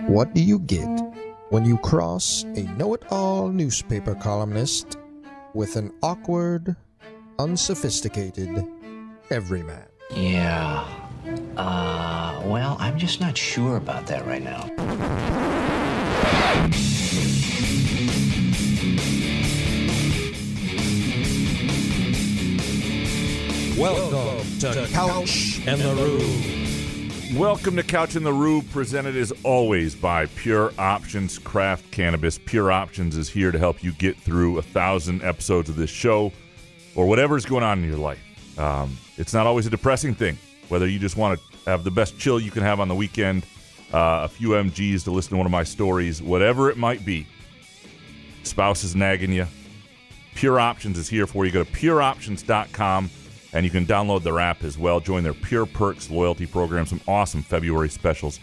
What do you get when you cross a know-it-all newspaper columnist with an awkward, unsophisticated everyman? Yeah. Well, I'm just not sure about that right now. Welcome to Couch and the Roo. Welcome to Couch in the Roo, presented as always by Pure Options Craft Cannabis. Pure Options is here to help you get through 1,000 episodes of this show or whatever's going on in your life. It's not always a depressing thing, whether you just want to have the best chill you can have on the weekend, a few MGs to listen to one of my stories, whatever it might be. Spouse is nagging you. Pure Options is here for you. Go to pureoptions.com. And you can download their app as well. Join their Pure Perks loyalty program. Some awesome February specials.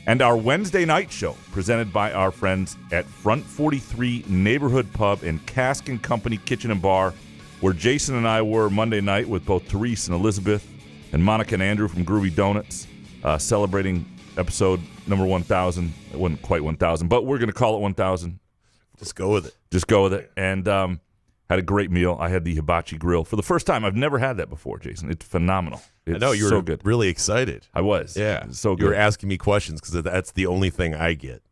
And our Wednesday night show, presented by our friends at Front 43 Neighborhood Pub and Cask & Company Kitchen and Bar, where Jason and I were Monday night with both Therese and Elizabeth and Monica and Andrew from Groovy Donuts, celebrating episode number 1,000. It wasn't quite 1,000, but we're going to call it 1,000. Just go with it. Just go with it. And had a great meal. I had the hibachi grill for the first time. I've never had that before, Jason. It's phenomenal. It's I know you were so good. Really excited. I was. Yeah, so good. You were asking me questions because that's the only thing I get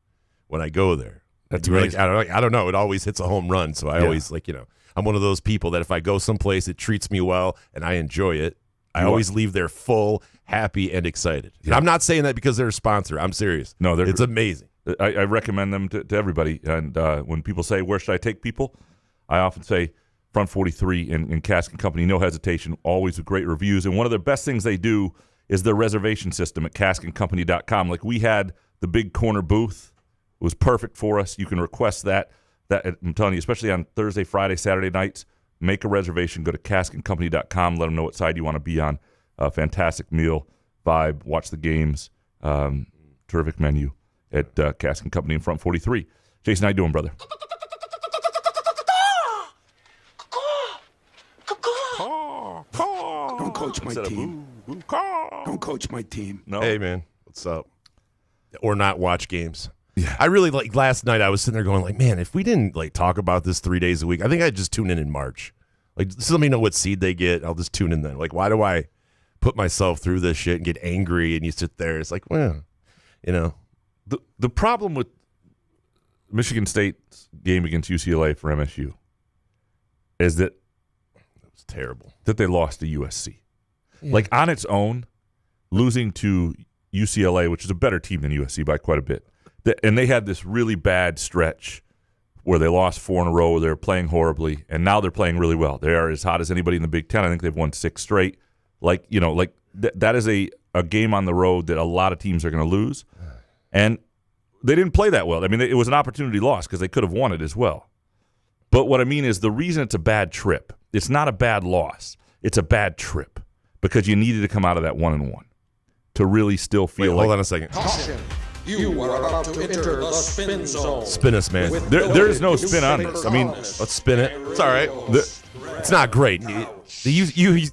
when I go there. That's like, amazing. I don't know. It always hits a home run. So I always I'm one of those people that if I go someplace, it treats me well and I enjoy it. I always leave there full, happy, and excited. Yeah. I'm not saying that because they're a sponsor. I'm serious. No, it's amazing. I recommend them to everybody. And when people say, where should I take people? I often say, Front 43 and Cask & Company, no hesitation, always with great reviews. And one of the best things they do is their reservation system at caskandcompany.com. Like we had the big corner booth. It was perfect for us. You can request that. I'm telling you, especially on Thursday, Friday, Saturday nights, make a reservation. Go to caskandcompany.com. Let them know what side you want to be on. Fantastic meal, vibe, watch the games. Terrific menu at Cask & Company in Front 43. Jason, how you doing, brother? Don't coach my team. Don't coach my team. No. Hey, man, what's up? Or not watch games. Yeah. I really last night I was sitting there going like, man, if we didn't talk about this 3 days a week, I think I'd just tune in March. Just let me know what seed they get. I'll just tune in then. Why do I put myself through this shit and get angry and you sit there? It's like, well, The problem with Michigan State's game against UCLA for MSU is that it was terrible. That they lost to USC. Yeah. On its own, losing to UCLA, which is a better team than USC by quite a bit, and they had this really bad stretch where they lost 4 in a row, where they were playing horribly, and now they're playing really well. They are as hot as anybody in the Big Ten. I think they've won 6 straight. That is a game on the road that a lot of teams are going to lose, and they didn't play that well. I mean, it was an opportunity loss because they could have won it as well. But what I mean is the reason it's a bad trip, it's not a bad loss. It's a bad trip because you needed to come out of that 1-1 to really still feel Hold on a second. Caution, you are about to enter the spin zone. Spin us, man. There is no spin on this. I mean, let's spin it. It's all right. It's not great. The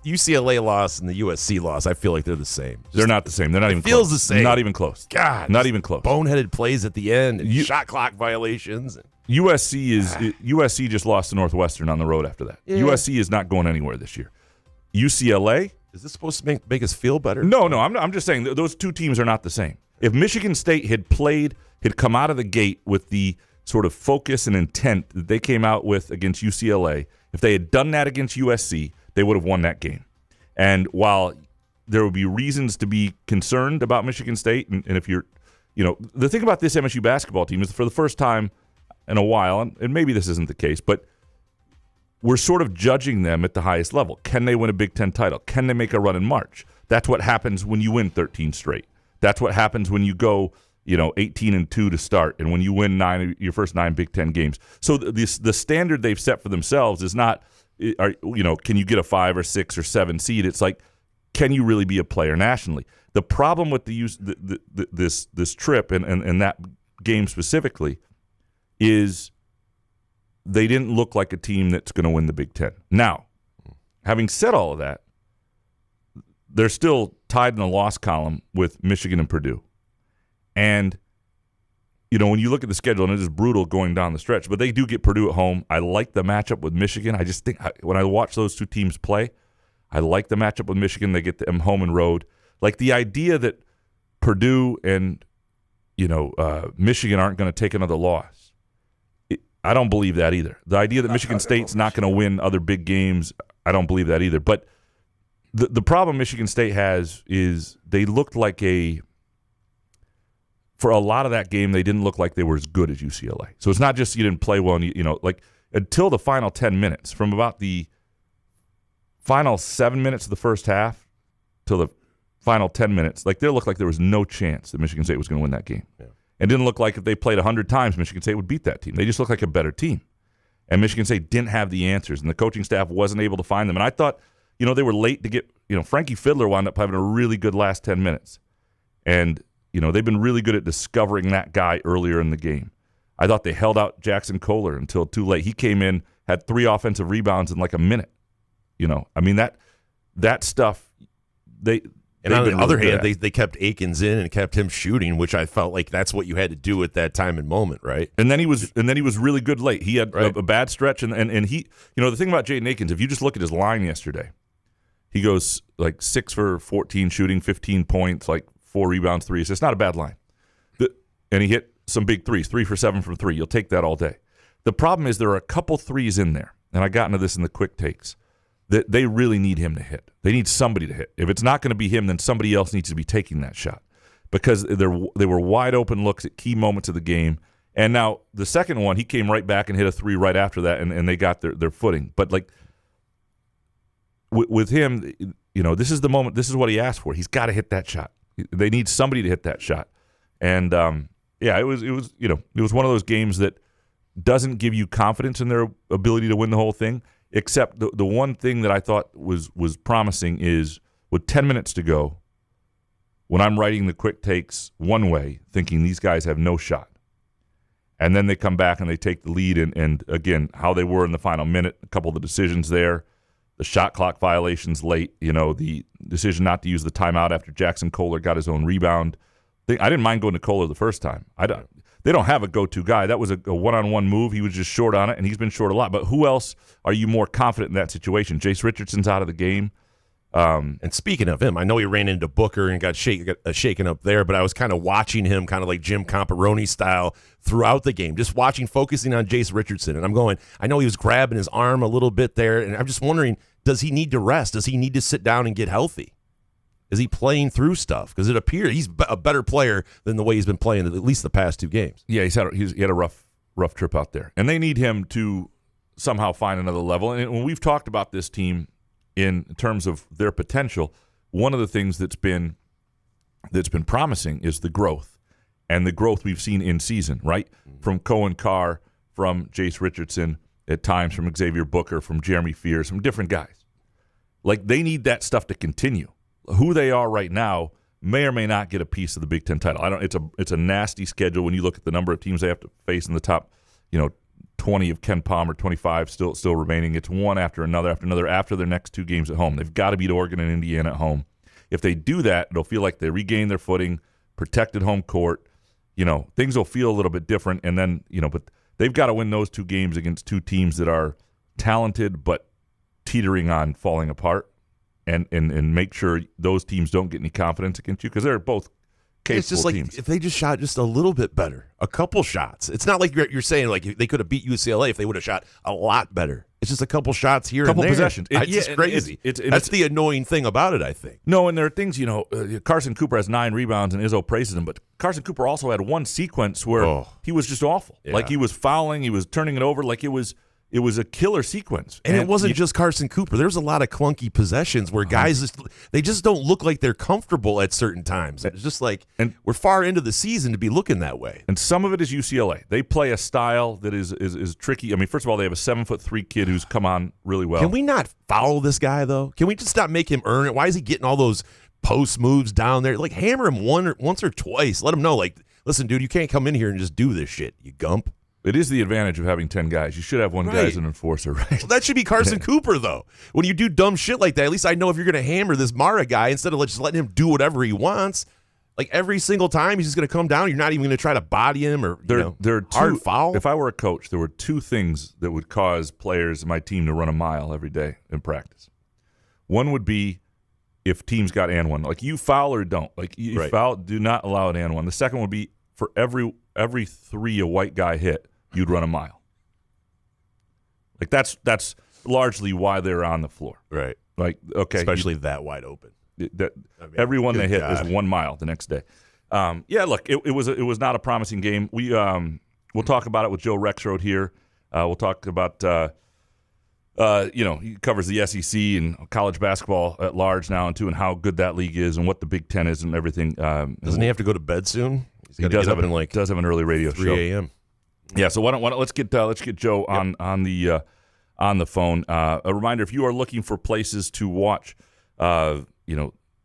UCLA loss and the USC loss, I feel like they're the same. They're not the same. They're not even close. Feels the same. Not even close. God. Not even close. Boneheaded plays at the end and shot clock violations. USC just lost to Northwestern on the road after that. Yeah. USC is not going anywhere this year. UCLA? Is this supposed to make us feel better? No. I'm just saying those two teams are not the same. If Michigan State had come out of the gate with the sort of focus and intent that they came out with against UCLA, if they had done that against USC, they would have won that game. And while there would be reasons to be concerned about Michigan State, and if you're, the thing about this MSU basketball team is for the first time in a while, and maybe this isn't the case, but we're sort of judging them at the highest level. Can they win a Big Ten title? Can they make a run in March? That's what happens when you win 13 straight. That's what happens when you go, 18-2 to start, and when you win your first 9 Big Ten games. So the standard they've set for themselves is not, can you get a 5 or 6 or 7 seed? It's like, can you really be a player nationally? The problem with this trip and that game specifically is they didn't look like a team that's going to win the Big Ten. Now, having said all of that, they're still tied in the loss column with Michigan and Purdue. And when you look at the schedule, and it is brutal going down the stretch, but they do get Purdue at home. I like the matchup with Michigan. I just think when I watch those two teams play, I like the matchup with Michigan. They get them home and road. Like the idea that Purdue and Michigan aren't going to take another loss. I don't believe that either. The idea that Michigan State's not going to win other big games, I don't believe that either. But the problem Michigan State has is they looked like for a lot of that game, they didn't look like they were as good as UCLA. So it's not just you didn't play well, and until the final 10 minutes, from about the final 7 minutes of the first half till the final 10 minutes, like there looked like there was no chance that Michigan State was going to win that game. Yeah. It didn't look like if they played 100 times, Michigan State would beat that team. They just looked like a better team. And Michigan State didn't have the answers, and the coaching staff wasn't able to find them. And I thought, they were late to get, Frankie Fiddler wound up having a really good last 10 minutes. And, they've been really good at discovering that guy earlier in the game. I thought they held out Jackson Kohler until too late. He came in, had 3 offensive rebounds in like a minute. That stuff, And on the other hand, they kept Akins in and kept him shooting, which I felt like that's what you had to do at that time and moment, right? And then he was really good late. He had a bad stretch, and he, the thing about Jaden Akins, if you just look at his line yesterday, he goes like 6 for 14 shooting, 15 points, like 4 rebounds, 3 assists. Not a bad line. And he hit some big threes, 3 for 7 from 3. You'll take that all day. The problem is there are a couple threes in there, and I got into this in the quick takes, that they really need him to hit. They need somebody to hit. If it's not going to be him, then somebody else needs to be taking that shot, because they were wide open looks at key moments of the game. And now the second one, he came right back and hit a 3 right after that, and they got their footing. But like with him, this is the moment. This is what he asked for. He's got to hit that shot. They need somebody to hit that shot. And it was one of those games that doesn't give you confidence in their ability to win the whole thing. Except the one thing that I thought was promising is with 10 minutes to go, when I'm writing the quick takes one way, thinking these guys have no shot, and then they come back and they take the lead, and again, how they were in the final minute, a couple of the decisions there, the shot clock violations late, the decision not to use the timeout after Jackson Kohler got his own rebound. I didn't mind going to Kohler the first time. They don't have a go-to guy. That was a one-on-one move. He was just short on it, and he's been short a lot. But who else are you more confident in that situation? Jace Richardson's out of the game. And speaking of him, I know he ran into Booker and got shaken up there, but I was kind of watching him kind of like Jim Comparoni style throughout the game, just focusing on Jace Richardson. And I'm going, I know he was grabbing his arm a little bit there, and I'm just wondering, does he need to rest? Does he need to sit down and get healthy? Is he playing through stuff? Because it appears he's a better player than the way he's been playing at least the past 2 games. Yeah, he had a rough trip out there. And they need him to somehow find another level. And when we've talked about this team in terms of their potential, one of the things that's been promising is the growth. And the growth we've seen in season, right? From Cohen Carr, from Jace Richardson, at times from Xavier Booker, from Jeremy Fears, from different guys. Like, they need that stuff to continue. Who they are right now may or may not get a piece of the Big Ten title. It's a nasty schedule when you look at the number of teams they have to face in the top, 20 of Ken Palmer, 25 still remaining. It's one after another after their next 2 games at home. They've got to beat Oregon and Indiana at home. If they do that, it'll feel like they regain their footing, protected home court. Things will feel a little bit different. And then, but they've got to win those 2 games against 2 teams that are talented but teetering on falling apart. And make sure those teams don't get any confidence against you, because they're both capable it's just like teams. If they just shot just a little bit better, a couple shots. It's not like you're saying like they could have beat UCLA if they would have shot a lot better. It's just a couple shots here and there. Possessions. It's just crazy. That's the annoying thing about it, I think. No, and there are things, Carson Cooper has 9 rebounds and Izzo praises him, but Carson Cooper also had one sequence where he was just awful. Yeah. Like he was fouling, he was turning it over, like it was a killer sequence. And it wasn't just Carson Cooper. There was a lot of clunky possessions where guys they just don't look like they're comfortable at certain times. It's just like we're far into the season to be looking that way. And some of it is UCLA. They play a style that is tricky. I mean, first of all, they have a 7'3" kid who's come on really well. Can we not foul this guy, though? Can we just not make him earn it? Why is he getting all those post moves down there? Like, hammer him once or twice. Let him know, like, listen, dude, you can't come in here and just do this shit, you gump. It is the advantage of having 10 guys. You should have one guy as an enforcer, right? Well, that should be Carson Cooper, though. When you do dumb shit like that, at least I know if you're going to hammer this Mara guy instead of just letting him do whatever he wants. Like every single time he's just going to come down. You're not even going to try to body him or there are hard foul. If I were a coach, there were two things that would cause players in my team to run a mile every day in practice. One would be if teams got and one, like you foul or don't, like you foul, do not allow an and one. The second would be for every three a white guy hit, you'd run a mile. Like that's largely why they're on the floor, right? Like especially that wide open. Everyone they hit is 1 mile the next day. Look, it was not a promising game. We'll talk about it with Joe Rexrode here. We'll talk about he covers the SEC and college basketball at large now and how good that league is and what the Big Ten is and everything. Doesn't he have to go to bed soon? He does have an early radio 3 show. 3 a.m. Yeah, so why don't let's get Joe on the phone. A reminder: if you are looking for places to watch,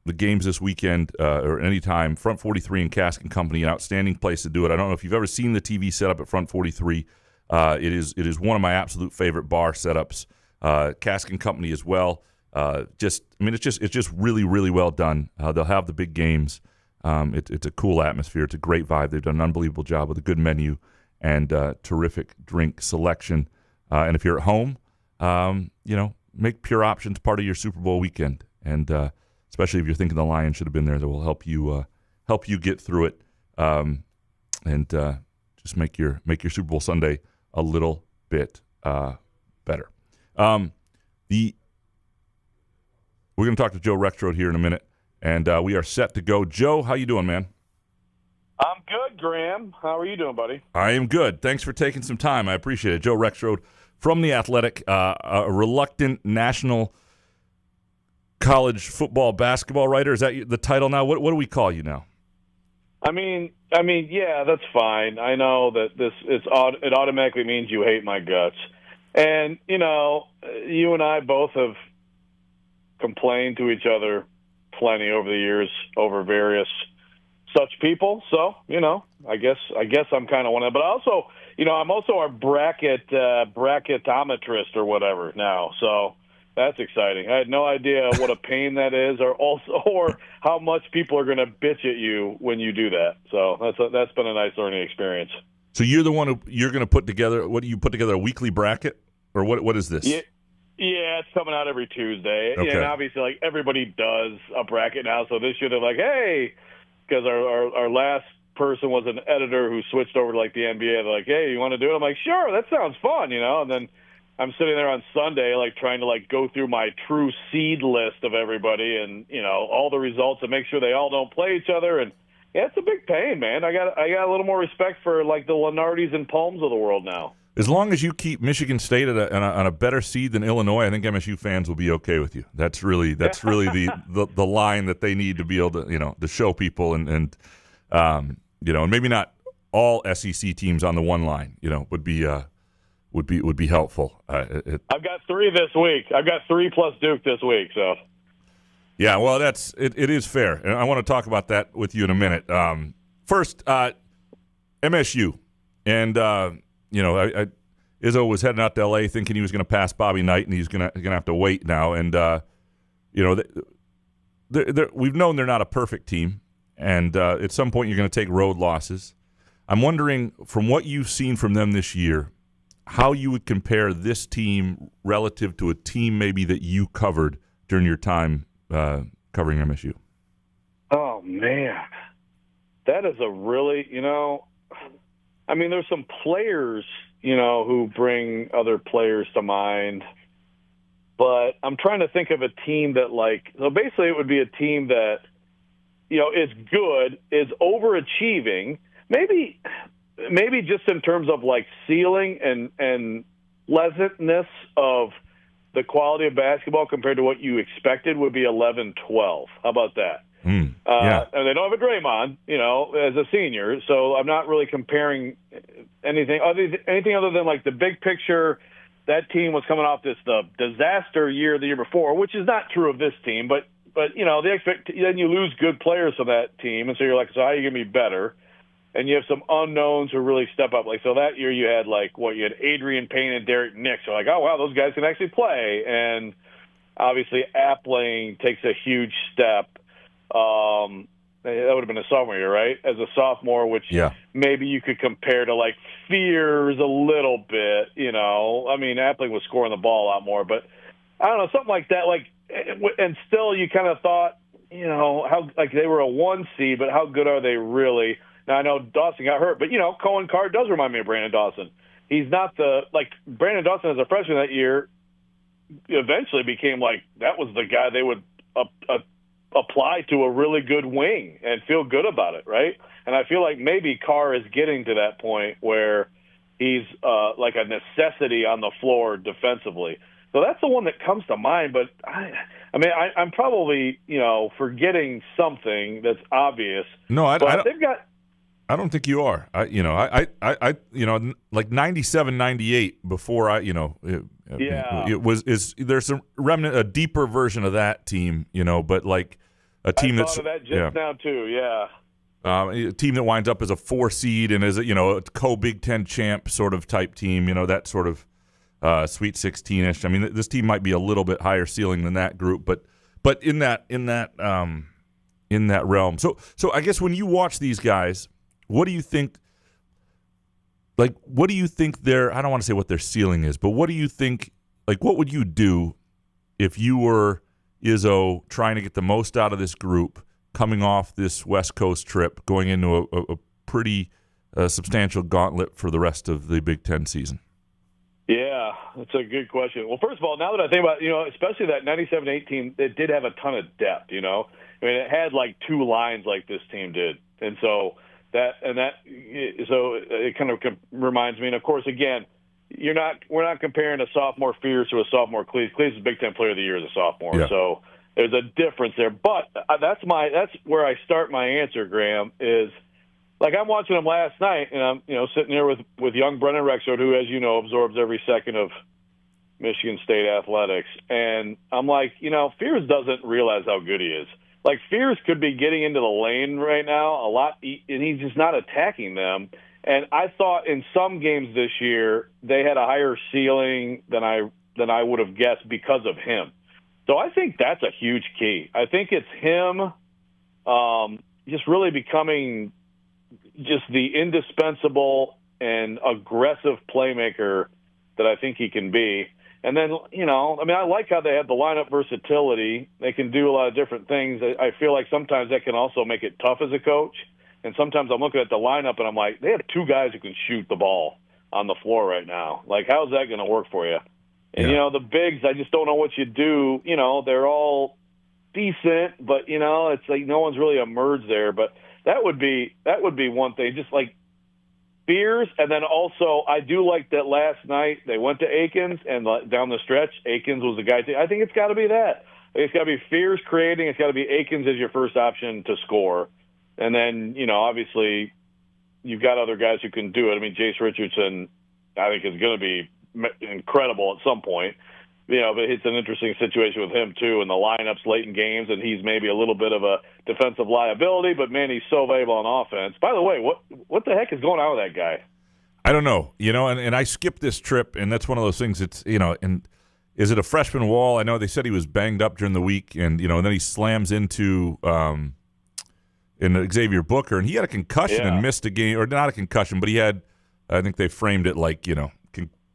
the games this weekend or anytime, Front 43 and Cask and Company, an outstanding place to do it. I don't know if you've ever seen the TV setup at Front 43. It is one of my absolute favorite bar setups. Cask and Company as well. It's just really, really well done. They'll have the big games. It's a cool atmosphere. It's a great vibe. They've done an unbelievable job with a good menu and terrific drink selection. And if you're at home, make Pure Options part of your Super Bowl weekend. And especially if you're thinking the Lions should have been there, that will help you get through it, and just make your Super Bowl Sunday a little bit better. We're going to talk to Joe Rexrode here in a minute, and we are set to go. Joe, how you doing, man? I'm good, Graham. How are you doing, buddy? I am good. Thanks for taking some time. I appreciate it. Joe Rexrode from The Athletic, a reluctant national college football basketball writer. Is that the title now? What do we call you now? I mean, yeah, that's fine. I know that it automatically means you hate my guts. And, you and I both have complained to each other plenty over the years over various such people. So, I guess I'm kind of one of them. But also, I'm also a bracketometrist or whatever now. So that's exciting. I had no idea what a pain that is, or how much people are going to bitch at you when you do that. So that's been a nice learning experience. So you're the one you're going to put together. What do you put together, a weekly bracket, or what is this? Yeah, it's coming out every Tuesday, okay. And obviously, like everybody does a bracket now. So this year they're like, hey, because our last person was an editor who switched over to like the NBA. They're like, hey, you want to do it? I'm like, sure, that sounds fun, And then I'm sitting there on Sunday, like trying to like go through my true seed list of everybody and all the results and make sure they all don't play each other. And yeah, it's a big pain, man. I got a little more respect for like the Lenardis and Palms of the world now. As long as you keep Michigan State on a better seed than Illinois, I think MSU fans will be okay with you. That's really the line that they need to be able to to show people and maybe not all SEC teams on the one line would be helpful. I've got 3 this week. I've got 3 plus Duke this week. So yeah, well it is fair, and I want to talk about that with you in a minute. First, MSU and. Izzo was heading out to L.A. thinking he was going to pass Bobby Knight, and he's going to have to wait now. And we've known they're not a perfect team, and at some point you're going to take road losses. I'm wondering, from what you've seen from them this year, how you would compare this team relative to a team maybe that you covered during your time covering MSU. Oh man, that is a really there's some players, who bring other players to mind. But I'm trying to think of a team that, so basically it would be a team that, is good, is overachieving, maybe just in terms of, ceiling and pleasantness of the quality of basketball compared to what you expected would be 11-12. How about that? Yeah. And they don't have a Draymond, as a senior, so I'm not really comparing anything other than the big picture. That team was coming off the disaster year the year before, which is not true of this team, but then you lose good players from that team, and so you're like, so how are you going to be better? And you have some unknowns who really step up. So that year you had you had Adrian Payne and Derek Nix. So oh wow, those guys can actually play, and obviously Appling takes a huge step. That would have been a sophomore year, right? As a sophomore, which maybe you could compare to like Fears a little bit, you know. I mean, Appling was scoring the ball a lot more, but I don't know, something like that. Like, and still, you kind of thought, you know, how like they were a 1 seed, but how good are they really? Now I know Dawson got hurt, but you know, Cohen Carr does remind me of Brandon Dawson. He's not Brandon Dawson as a freshman that year. Eventually became like that was the guy they would apply to a really good wing and feel good about it, right? And I feel like maybe Carr is getting to that point where he's like a necessity on the floor defensively. So that's the one that comes to mind. But I'm probably, you know, forgetting something that's obvious. No, I don't. They've got. I don't think you are. Like 97, 98 before there's a remnant, a deeper version of that team, you know, but like a team I thought of that just now too, yeah. A team that winds up as a 4 seed and is a co-Big Ten champ sort of type team, you know, that sort of Sweet 16-ish. I mean, this team might be a little bit higher ceiling than that group, but in that realm. So I guess when you watch these guys, what do you think? Like, what do you think I don't want to say what their ceiling is, but what do you think? Like, what would you do if you were Izzo trying to get the most out of this group, coming off this West Coast trip, going into a pretty substantial gauntlet for the rest of the Big Ten season? Yeah, that's a good question. Well, first of all, now that I think about it, you know, especially that 97-18, it did have a ton of depth, you know. I mean, it had like 2 lines like this team did. And so it kind of reminds me, and of course, again, we're not comparing a sophomore Fears to a sophomore Cleese. Cleese is Big Ten Player of the Year as a sophomore, so there's a difference there. But that's where I start my answer, Graham, is like I'm watching them last night, and I'm sitting there with young Brennan Rexrode, who, as you know, absorbs every second of Michigan State athletics, and I'm like, you know, Fears doesn't realize how good he is. Like, Fears could be getting into the lane right now a lot, and he's just not attacking them. And I thought in some games this year they had a higher ceiling than I would have guessed because of him. So I think that's a huge key. I think it's him just really becoming just the indispensable and aggressive playmaker that I think he can be. And then, you know, I mean, I like how they have the lineup versatility. They can do a lot of different things. I feel like sometimes that can also make it tough as a coach. And sometimes I'm looking at the lineup and I'm like, they have 2 guys who can shoot the ball on the floor right now. Like, how's that going to work for you? And, you know, the bigs, I just don't know what you do. You know, they're all decent, but, you know, it's like no one's really emerged there. But that would be one thing, just like Fears. And then also I do like that last night they went to Akins, and down the stretch, Akins was the guy. I think it's got to be that. It's got to be Fears creating. It's got to be Akins as your first option to score. And then, you know, obviously you've got other guys who can do it. I mean, Jace Richardson, I think, is going to be incredible at some point. You know, but it's an interesting situation with him, too, in the lineups late in games, and he's maybe a little bit of a defensive liability, but, man, he's so valuable on offense. By the way, what the heck is going on with that guy? I don't know. You know, and I skipped this trip, and that's one of those things. It's, you know, and is it a freshman wall? I know they said he was banged up during the week, and, you know, and then he slams into Xavier Booker, and he had a concussion and missed a game, or not a concussion, but he had, I think they framed it like, you know,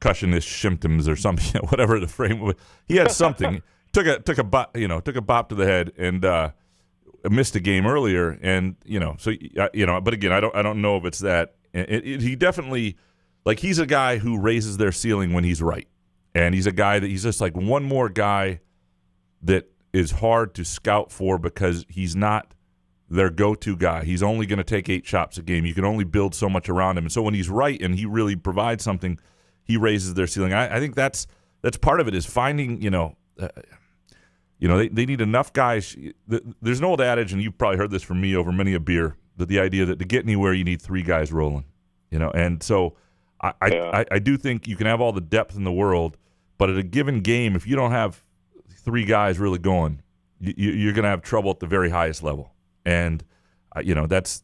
concussion-ish symptoms or something, whatever the frame was. He had something. took a bop to the head and missed a game earlier, and you know, so you know, but again, I don't know if it's that. He definitely, like, he's a guy who raises their ceiling when he's right, and he's a guy that he's just like one more guy that is hard to scout for because he's not their go-to guy. He's only going to take 8 shots a game. You can only build so much around him, and so when he's right and he really provides something, he raises their ceiling. I think that's part of it, is finding, you know, they need enough guys. There's an old adage, and you've probably heard this from me over many a beer, that the idea that to get anywhere you need 3 guys rolling, you know. And so I do think you can have all the depth in the world, but at a given game, if you don't have 3 guys really going, you're going to have trouble at the very highest level. And you know, that's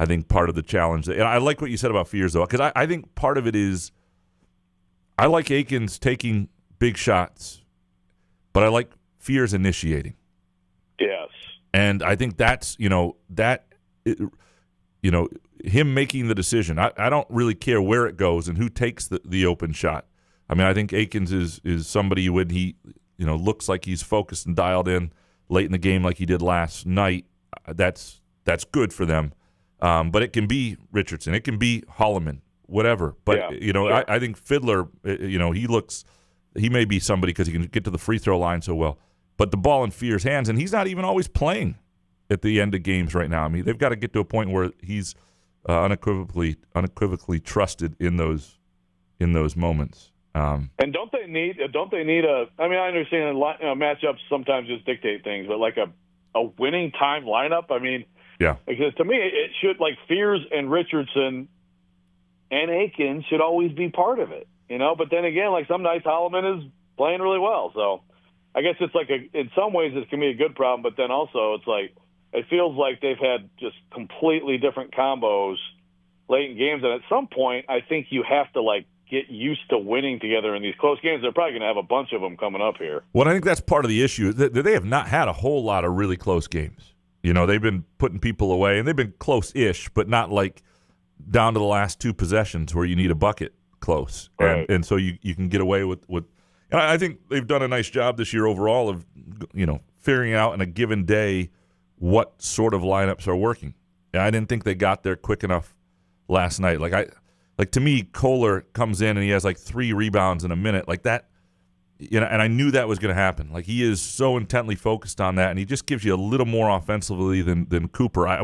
I think part of the challenge. And I like what you said about Fears, though, because I think part of it is I like Akins taking big shots, but I like Fears initiating. Yes. And I think that's, him making the decision. I don't really care where it goes and who takes the open shot. I mean, I think Akins is somebody when he, looks like he's focused and dialed in late in the game like he did last night. That's good for them. But it can be Richardson. It can be Holloman, whatever. But, sure. I think Fiddler, he may be somebody because he can get to the free throw line so well. But the ball in Fear's hands, and he's not even always playing at the end of games right now. I mean, they've got to get to a point where he's unequivocally trusted in those moments. And don't they need a? I mean, I understand matchups sometimes just dictate things, but like a winning time lineup. I mean, yeah. Because to me, it should Fears and Richardson and Akins should always be part of it. But then again, some nights Holloman is playing really well, so. I guess it's in some ways it can be a good problem, but then also it's it feels like they've had just completely different combos late in games. And at some point, I think you have to get used to winning together in these close games. They're probably going to have a bunch of them coming up here. Well, I think that's part of the issue. They have not had a whole lot of really close games. They've been putting people away, and they've been close-ish, but not down to the last two possessions where you need a bucket close. Right. And so you can get away with and I think they've done a nice job this year overall of, figuring out in a given day what sort of lineups are working. And I didn't think they got there quick enough last night. To me, Kohler comes in and he has 3 rebounds in a minute like that. And I knew that was going to happen. He is so intently focused on that, and he just gives you a little more offensively than Cooper. I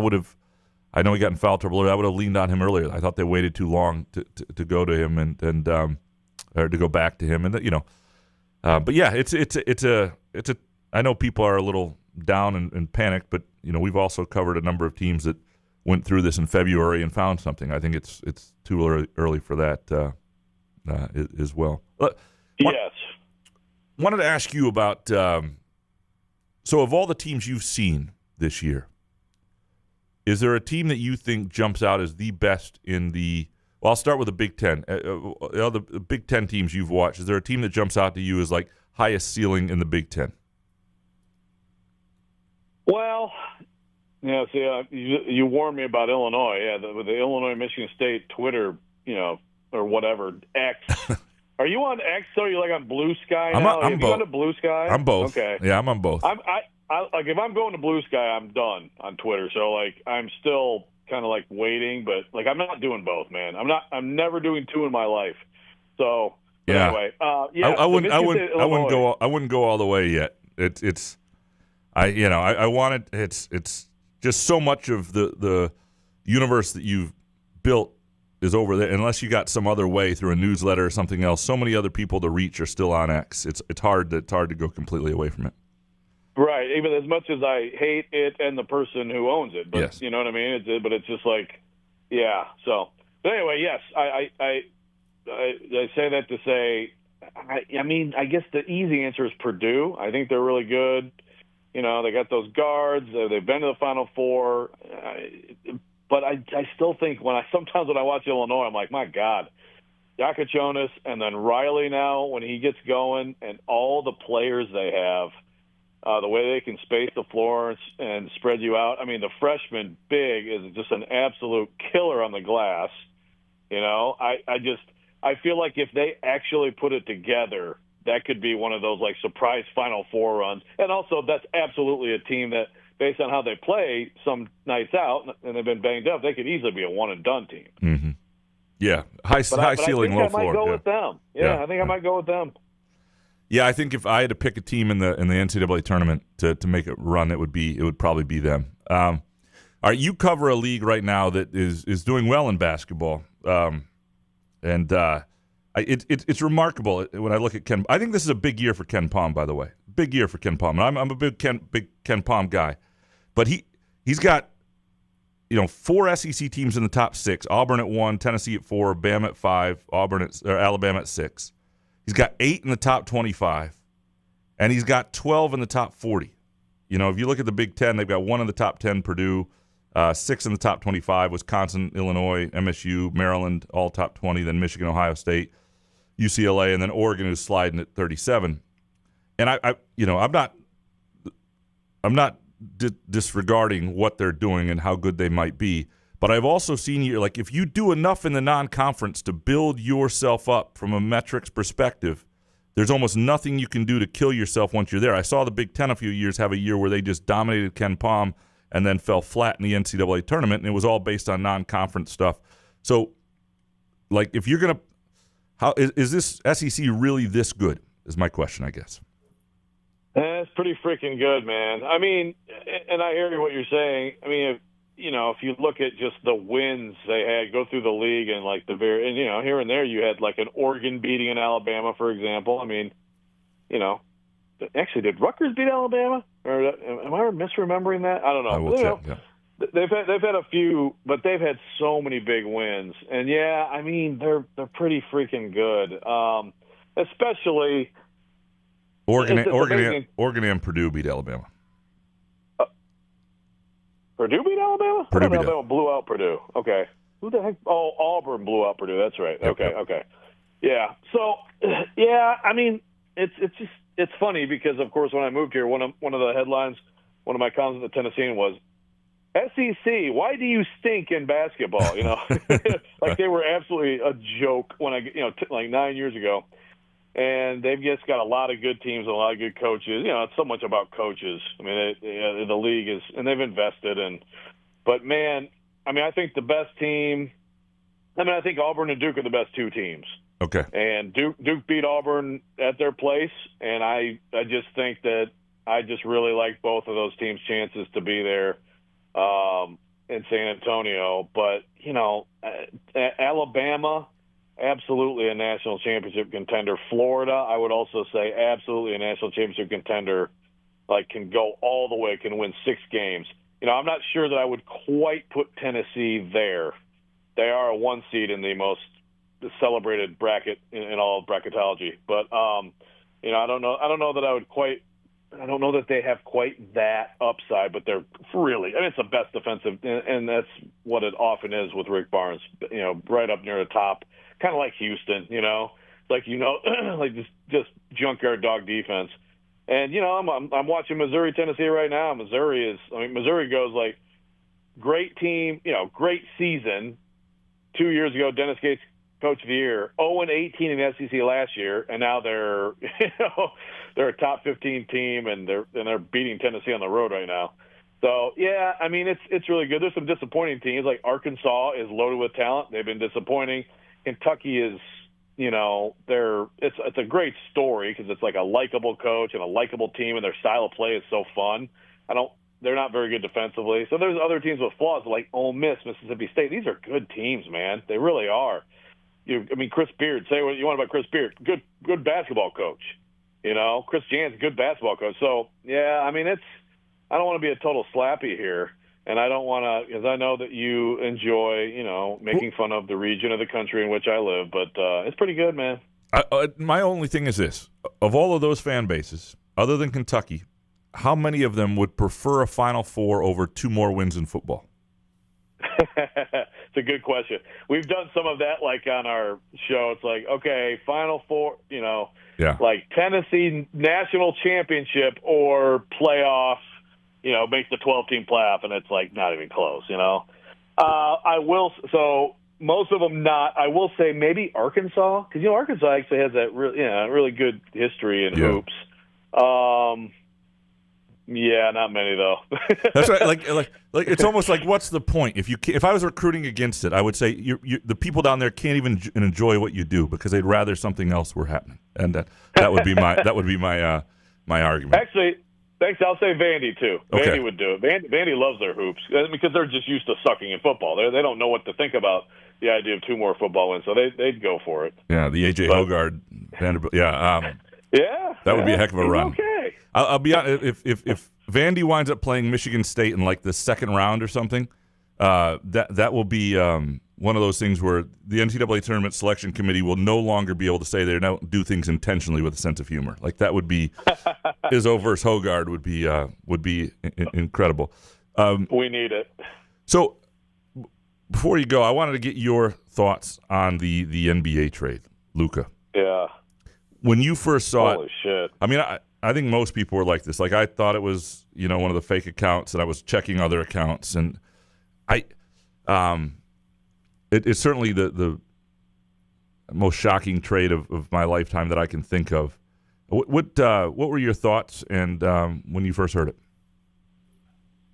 know he got in foul trouble earlier. I would have leaned on him earlier. I thought they waited too long to go to him and or to go back to him, and but yeah, it's a. I know people are a little down and panicked, but we've also covered a number of teams that went through this in February and found something. I think it's too early for that as well. Yes. Wanted to ask you about. So, of all the teams you've seen this year, is there a team that you think jumps out as the best in the? Well, I'll start with the Big Ten. The Big Ten teams you've watched, is there a team that jumps out to you as highest ceiling in the Big Ten? Well, you warned me about Illinois. Yeah, with the Illinois-Michigan State Twitter, or whatever, X. Are you on X or are you on Blue Sky now? I'm both. You on to Blue Sky? I'm both. Okay. Yeah, I'm on both. If I'm going to Blue Sky, I'm done on Twitter. So I'm still kind of waiting, but I'm not doing both, man. I'm never doing two in my life. So yeah. Anyway, I wouldn't go all the way yet. I wanted it's just so much of the universe that you've built is over there. Unless you got some other way through a newsletter or something else, so many other people to reach are still on X. It's hard to go completely away from it. Right, even as much as I hate it and the person who owns it, but yes. You know what I mean. But it's just yeah. So, but anyway, yes, I say that to say, I guess the easy answer is Purdue. I think they're really good. They got those guards. They've been to the Final Four. But I still think sometimes when I watch Illinois, I'm like, my God, Yakachonis and then Riley now when he gets going and all the players they have. The way they can space the floor and spread you out. I mean, the freshman big is just an absolute killer on the glass. I feel like if they actually put it together, that could be one of those surprise Final Four runs. And also, that's absolutely a team that, based on how they play some nights out, and they've been banged up, they could easily be a one and done team. Mm-hmm. Yeah, high ceiling, low floor. I might go with them. Yeah, I think I might go with them. Yeah, I think if I had to pick a team in the NCAA tournament to make a run, it would probably be them. All right, you cover a league right now that is doing well in basketball, and it's remarkable when I look at Ken. I think this is a big year for Ken Palm, by the way. Big year for Ken Palm. And I'm a big Ken Palm guy, but he's got 4 SEC teams in the top 6: Auburn at 1, Tennessee at 4, Bama at 5, Alabama at 6. He's got 8 in the top 25, and he's got 12 in the top 40. If you look at the Big Ten, they've got 1 in the top 10, Purdue, 6 in the top 25, Wisconsin, Illinois, MSU, Maryland, all top 20, then Michigan, Ohio State, UCLA, and then Oregon, who's sliding at 37. And I'm not disregarding what they're doing and how good they might be. But I've also seen you, like, if you do enough in the non-conference to build yourself up from a metrics perspective, there's almost nothing you can do to kill yourself once you're there. I saw the Big Ten a few years have a year where they just dominated Ken Pom and then fell flat in the NCAA tournament, and it was all based on non-conference stuff. So, like, if you're going to – how is this SEC really this good is my question, I guess. It's pretty freaking good, man. I mean, and I hear what you're saying. I mean, if you look at just the wins they had go through the league and like here and there you had like an Oregon beating an Alabama, for example. I mean, actually, did Rutgers beat Alabama? Or am I misremembering that? I don't know. I will check, yeah. They've had a few, but they've had so many big wins, and yeah, I mean they're pretty freaking good. Especially Oregon and Purdue beat Alabama. Purdue beat Alabama? Purdue beat Alabama blew out Purdue. Okay. Who the heck? Oh, Auburn blew out Purdue. That's right. Okay. Yeah. So, yeah, I mean, it's funny because, of course, when I moved here, one of the headlines, one of my columns in the Tennessean was, SEC, why do you stink in basketball? Like they were absolutely a joke when like 9 years ago. And they've just got a lot of good teams and a lot of good coaches. It's so much about coaches. I mean, the league is, and they've invested but man, I mean, I think the best team. I mean, I think Auburn and Duke are the best two teams. Okay. And Duke beat Auburn at their place, and I just think that I just really like both of those teams' chances to be there in San Antonio. But Alabama. Absolutely a national championship contender. Florida, I would also say absolutely a national championship contender, like can go all the way, can win 6 games. I'm not sure that I would quite put Tennessee there. They are a 1 seed in the most celebrated bracket in all of bracketology. But, I don't know that I would quite – I don't know that they have quite that upside, but they're really – I mean, it's the best defensive, and that's what it often is with Rick Barnes, right up near the top. Kind of like Houston, like just junkyard dog defense. And I'm watching Missouri, Tennessee right now. Missouri goes like great team, great season. 2 years ago, Dennis Gates Coach of the Year, 0-18 in the SEC last year, and now they're they're a top 15 team, and they're beating Tennessee on the road right now. So yeah, I mean it's really good. There's some disappointing teams like Arkansas is loaded with talent. They've been disappointing. Kentucky is, it's a great story because it's like a likable coach and a likable team, and their style of play is so fun. They're not very good defensively. So there's other teams with flaws like Ole Miss, Mississippi State. These are good teams, man. They really are. Chris Beard. Say what you want about Chris Beard. Good basketball coach. Chris Jan's good basketball coach. So yeah, I mean I don't want to be a total slappy here. And I don't want to, because I know that you enjoy, making fun of the region of the country in which I live. But it's pretty good, man. My only thing is this. Of all of those fan bases, other than Kentucky, how many of them would prefer a Final Four over 2 more wins in football? It's a good question. We've done some of that, like on our show. It's like, okay, Final Four, like Tennessee national championship or playoff. Make the 12-team playoff, and it's like not even close, So most of them not. I will say maybe Arkansas, because Arkansas actually has that really good history in hoops. Yeah, not many though. That's right. Like it's almost like, what's the point? If I was recruiting against it, I would say the people down there can't even enjoy what you do because they'd rather something else were happening, and that would be my my argument. Actually. Thanks. I'll say Vandy, too. Okay. Vandy would do it. Vandy loves their hoops because they're just used to sucking in football. They don't know what to think about the idea of 2 more football wins, so they'd go for it. Yeah, the A.J. Hoggard, Vanderbilt. Yeah. That would be a heck of a run. Okay. I'll be honest. If Vandy winds up playing Michigan State in like the second round or something, that will be one of those things where the NCAA Tournament Selection Committee will no longer be able to say they don't do things intentionally with a sense of humor. Like that would be Izzo versus Hoggard would be incredible. We need it. So before you go, I wanted to get your thoughts on the NBA trade, Luka. Yeah. When you first saw Holy shit. I mean, I think most people were like this. Like, I thought it was, one of the fake accounts, and I was checking other accounts, and it's certainly the most shocking trade of my lifetime that I can think of. What were your thoughts and when you first heard it?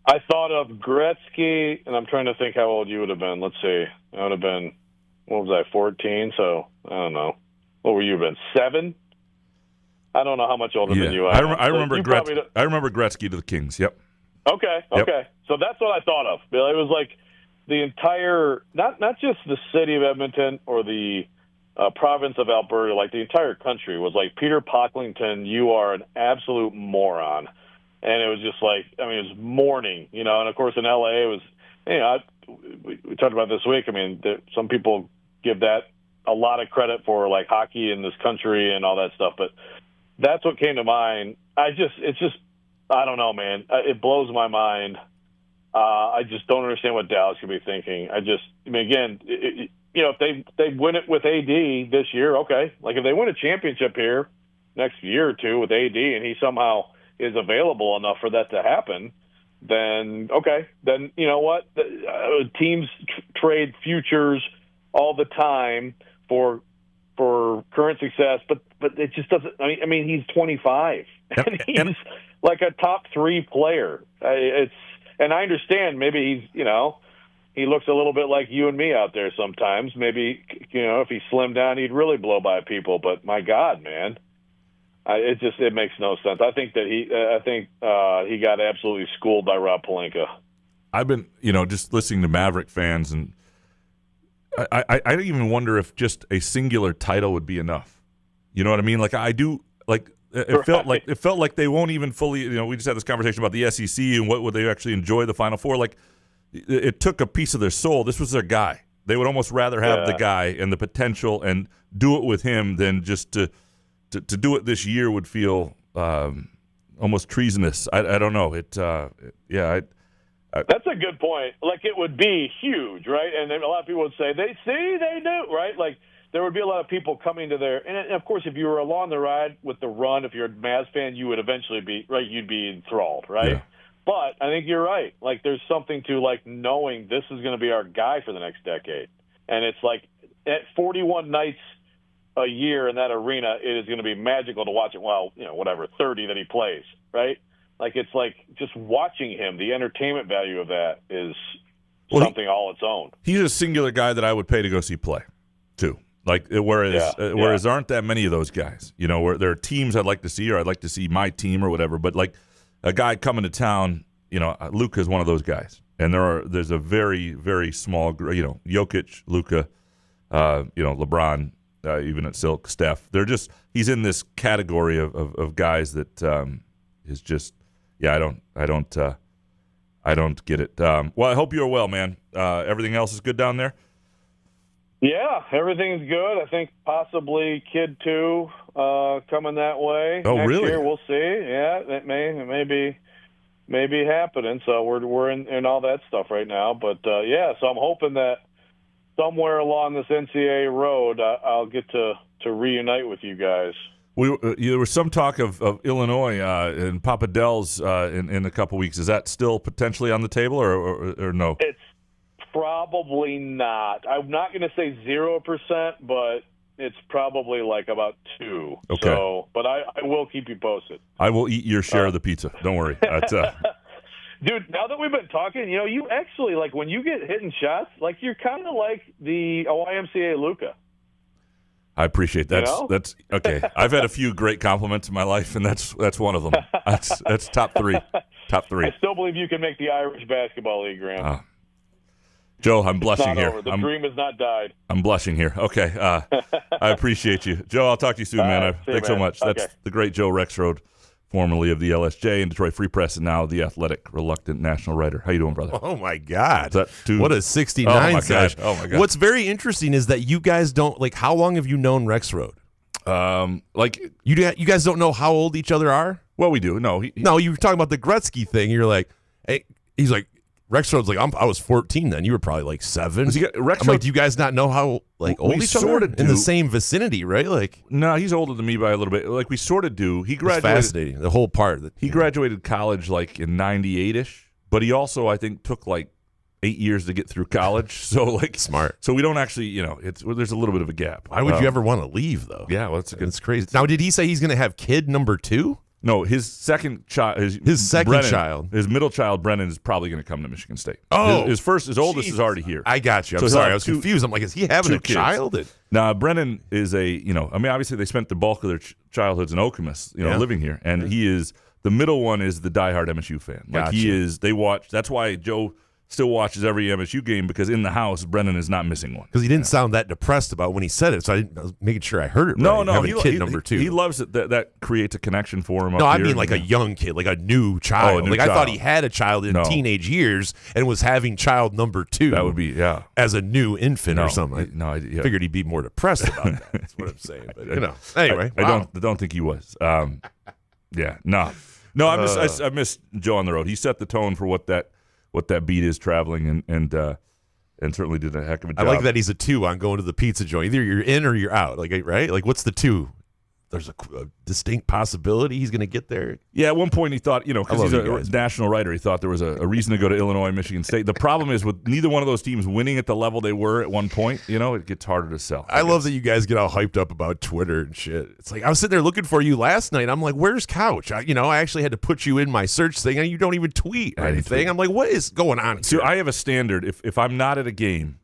I thought of Gretzky, and I'm trying to think how old you would have been. Let's see. I would have been, 14? So, I don't know. What were you been, 7? I don't know how much older than you are. I remember Gretzky to the Kings, yep. Okay. So that's what I thought of. It was like the entire, not just the city of Edmonton or the province of Alberta, like the entire country was like, Peter Pocklington, you are an absolute moron. And it was just like, it was mourning, and of course in LA it was, we talked about this week. Some people give that a lot of credit for like hockey in this country and all that stuff, but that's what came to mind. I don't know, man. It blows my mind. I just don't understand what Dallas could be thinking. Again, if they win it with AD this year, okay. Like if they win a championship here next year or two with AD and he somehow is available enough for that to happen, then okay. Then you know what? Teams trade futures all the time for current success, but it just doesn't. He's 25 and he's like a top 3 player. And I understand maybe he's he looks a little bit like you and me out there sometimes. Maybe if he slimmed down, he'd really blow by people. But my God, man, it makes no sense. I think that he got absolutely schooled by Rob Pelinka. I've been just listening to Maverick fans, and I don't even wonder if just a singular title would be enough. You know what I mean? Like I do. Like it felt like they won't even fully. We just had this conversation about the SEC and what would they actually enjoy the Final Four. Like it took a piece of their soul. This was their guy. They would almost rather have the guy and the potential and do it with him than just to do it this year would feel almost treasonous. I don't know. That's a good point. Like it would be huge, right? And then a lot of people would say, they do, right? Like there would be a lot of people coming to there. And of course, if you were along the ride with the run, if you're a Mavs fan, you would eventually be, right? You'd be enthralled, right? Yeah. But I think you're right. Like there's something to like knowing this is going to be our guy for the next decade. And it's like at 41 nights a year in that arena, it is going to be magical to watch it. Well, 30 that he plays, right? Like it's like just watching him, the entertainment value of that is something all its own. He's a singular guy that I would pay to go see play, too. Like whereas aren't that many of those guys. Where there are teams I'd like to see, or I'd like to see my team or whatever. But like a guy coming to town, Luka is one of those guys, and there's a very very small, Jokic, Luka, LeBron. Even at Silk, Steph, he's in this category of guys that is just, I don't get it. Well, I hope you're well, man. Everything else is good down there? Yeah, everything's good. I think possibly Kid 2 coming that way. Oh, next really? year, we'll see. Yeah, it may be happening. So we're in all that stuff right now. But so I'm hoping that somewhere along this NCAA road, I'll get to reunite with you guys. There was some talk of Illinois and Papa Del's in a couple weeks. Is that still potentially on the table, or no? It's probably not. I'm not going to say 0%, but it's probably like about 2. Okay. So, but I will keep you posted. I will eat your share of the pizza. Don't worry. Dude, now that we've been talking, you actually, like, when you get hitting shots, like, you're kind of like the YMCA Luka. I appreciate that. That's okay. I've had a few great compliments in my life, and that's one of them. That's top 3. Top 3. I still believe you can make the Irish Basketball League, Graham. Joe, I'm blushing here. Over. The dream has not died. I'm blushing here. Okay. I appreciate you. Joe, I'll talk to you soon, man. Thanks so much. Okay. That's the great Joe Rexrode, formerly of the LSJ and Detroit Free Press, and now the Athletic reluctant national writer. How you doing, brother? Oh my God! What a 69 sash! Oh my God! What's very interesting is that you guys don't like. How long have you known Rexrode? Like you guys don't know how old each other are. Well, we do. No, no. You were talking about the Gretzky thing. You're like, hey, he's like, Rexrode's like, I was 14 then. You were probably like 7. I'm Rexrode, like, do you guys not know how old each other? In the same vicinity, right? Like, no, he's older than me by a little bit. Like, we sort of do. He graduated. It's fascinating. The whole part. He graduated college like in 98-ish, but he also, I think, took like 8 years to get through college. So like smart. So we don't actually, there's a little bit of a gap. Why would you ever want to leave though? Yeah, well, it's crazy. Now, did he say he's going to have kid number 2? No, his second child, his middle child, Brennan, is probably going to come to Michigan State. Oh, his oldest is already here. I got you. I'm sorry, I was confused. I'm like, is he having a child? Now, Brennan is obviously they spent the bulk of their childhoods in Okemos, living here, and he is the middle one is the diehard MSU fan. Like gotcha. he is. They watch. That's why Joe still watches every MSU game, because in the house, Brennan is not missing one. Because he didn't sound that depressed about when he said it, so I was making sure I heard it right. No, kid number 2. He loves it. That creates a connection for him. No, I mean like a young kid, like a new child. I thought he had a child in teenage years and was having child number 2. That would be, as a new infant or something. I figured he'd be more depressed about that. That's what I'm saying. But, anyway. I don't think he was. No, I miss Joe on the road. He set the tone for what that beat is traveling, and certainly did a heck of a job. I like that he's a 2 on going to the pizza joint. Either you're in or you're out. Like, right? Like, what's the 2? There's a distinct possibility he's going to get there. Yeah, at one point he thought, because he's a national writer, he thought there was a reason to go to Illinois, Michigan State. The problem is with neither one of those teams winning at the level they were at one point, it gets harder to sell. I love that you guys get all hyped up about Twitter and shit. It's like, I was sitting there looking for you last night. I'm like, where's Couch? I actually had to put you in my search thing, and you don't even tweet or anything. I'm like, what is going on here? So I have a standard. If I'm not at a game,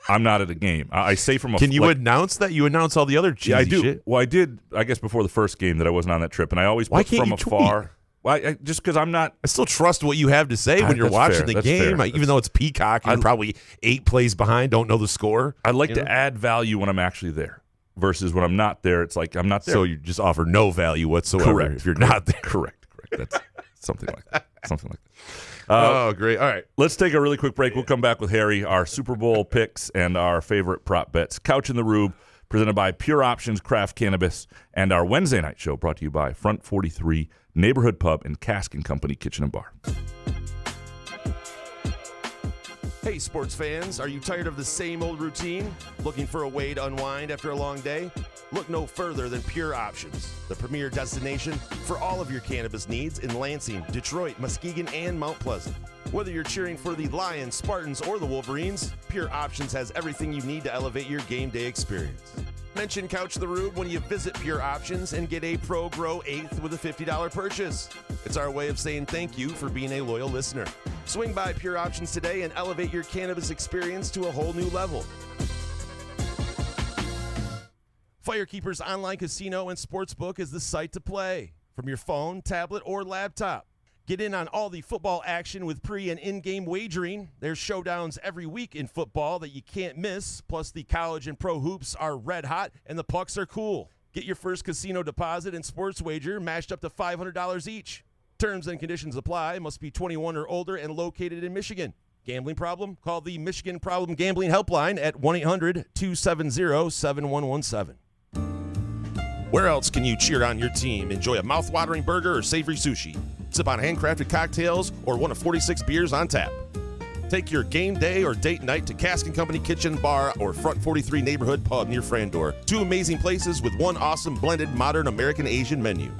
I'm not at a game. I say from a. Can you announce that? You announce all the other cheesy I do. Shit? Well, I did. I guess before the first game that I wasn't on that trip, and I always put from afar. Tweet? Well, just because I'm not. I still trust what you have to say when you're watching the game, even though it's Peacock. You're probably 8 plays behind. Don't know the score. I like to add value when I'm actually there, versus when I'm not there. It's like I'm not there. So you just offer no value whatsoever. Correct. If you're not there. Correct. That's something like that. Something like that. Great. All right. Let's take a really quick break. We'll come back with Harry, our Super Bowl picks, and our favorite prop bets. Couch in the Rube, presented by Pure Options Craft Cannabis, and our Wednesday night show brought to you by Front 43 Neighborhood Pub and Cask & Company Kitchen and Bar. Hey, sports fans, are you tired of the same old routine? Looking for a way to unwind after a long day? Look no further than Pure Options, the premier destination for all of your cannabis needs in Lansing, Detroit, Muskegon, and Mount Pleasant. Whether you're cheering for the Lions, Spartans, or the Wolverines, Pure Options has everything you need to elevate your game day experience. Mention Couch the Rube when you visit Pure Options and get a Pro Grow 8th with a $50 purchase. It's our way of saying thank you for being a loyal listener. Swing by Pure Options today and elevate your cannabis experience to a whole new level. Firekeeper's online casino and sportsbook is the site to play. From your phone, tablet, or laptop. Get in on all the football action with pre- and in-game wagering. There's showdowns every week in football that you can't miss. Plus, the college and pro hoops are red hot, and the pucks are cool. Get your first casino deposit and sports wager matched up to $500 each. Terms and conditions apply. Must be 21 or older and located in Michigan. Gambling problem? Call the Michigan Problem Gambling Helpline at 1-800-270-7117. Where else can you cheer on your team? Enjoy a mouth-watering burger or savory sushi. Sip on handcrafted cocktails or one of 46 beers on tap. Take your game day or date night to Cask & Company Kitchen Bar or Front 43 Neighborhood Pub near Frandor. 2 amazing places with one awesome blended modern American Asian menu.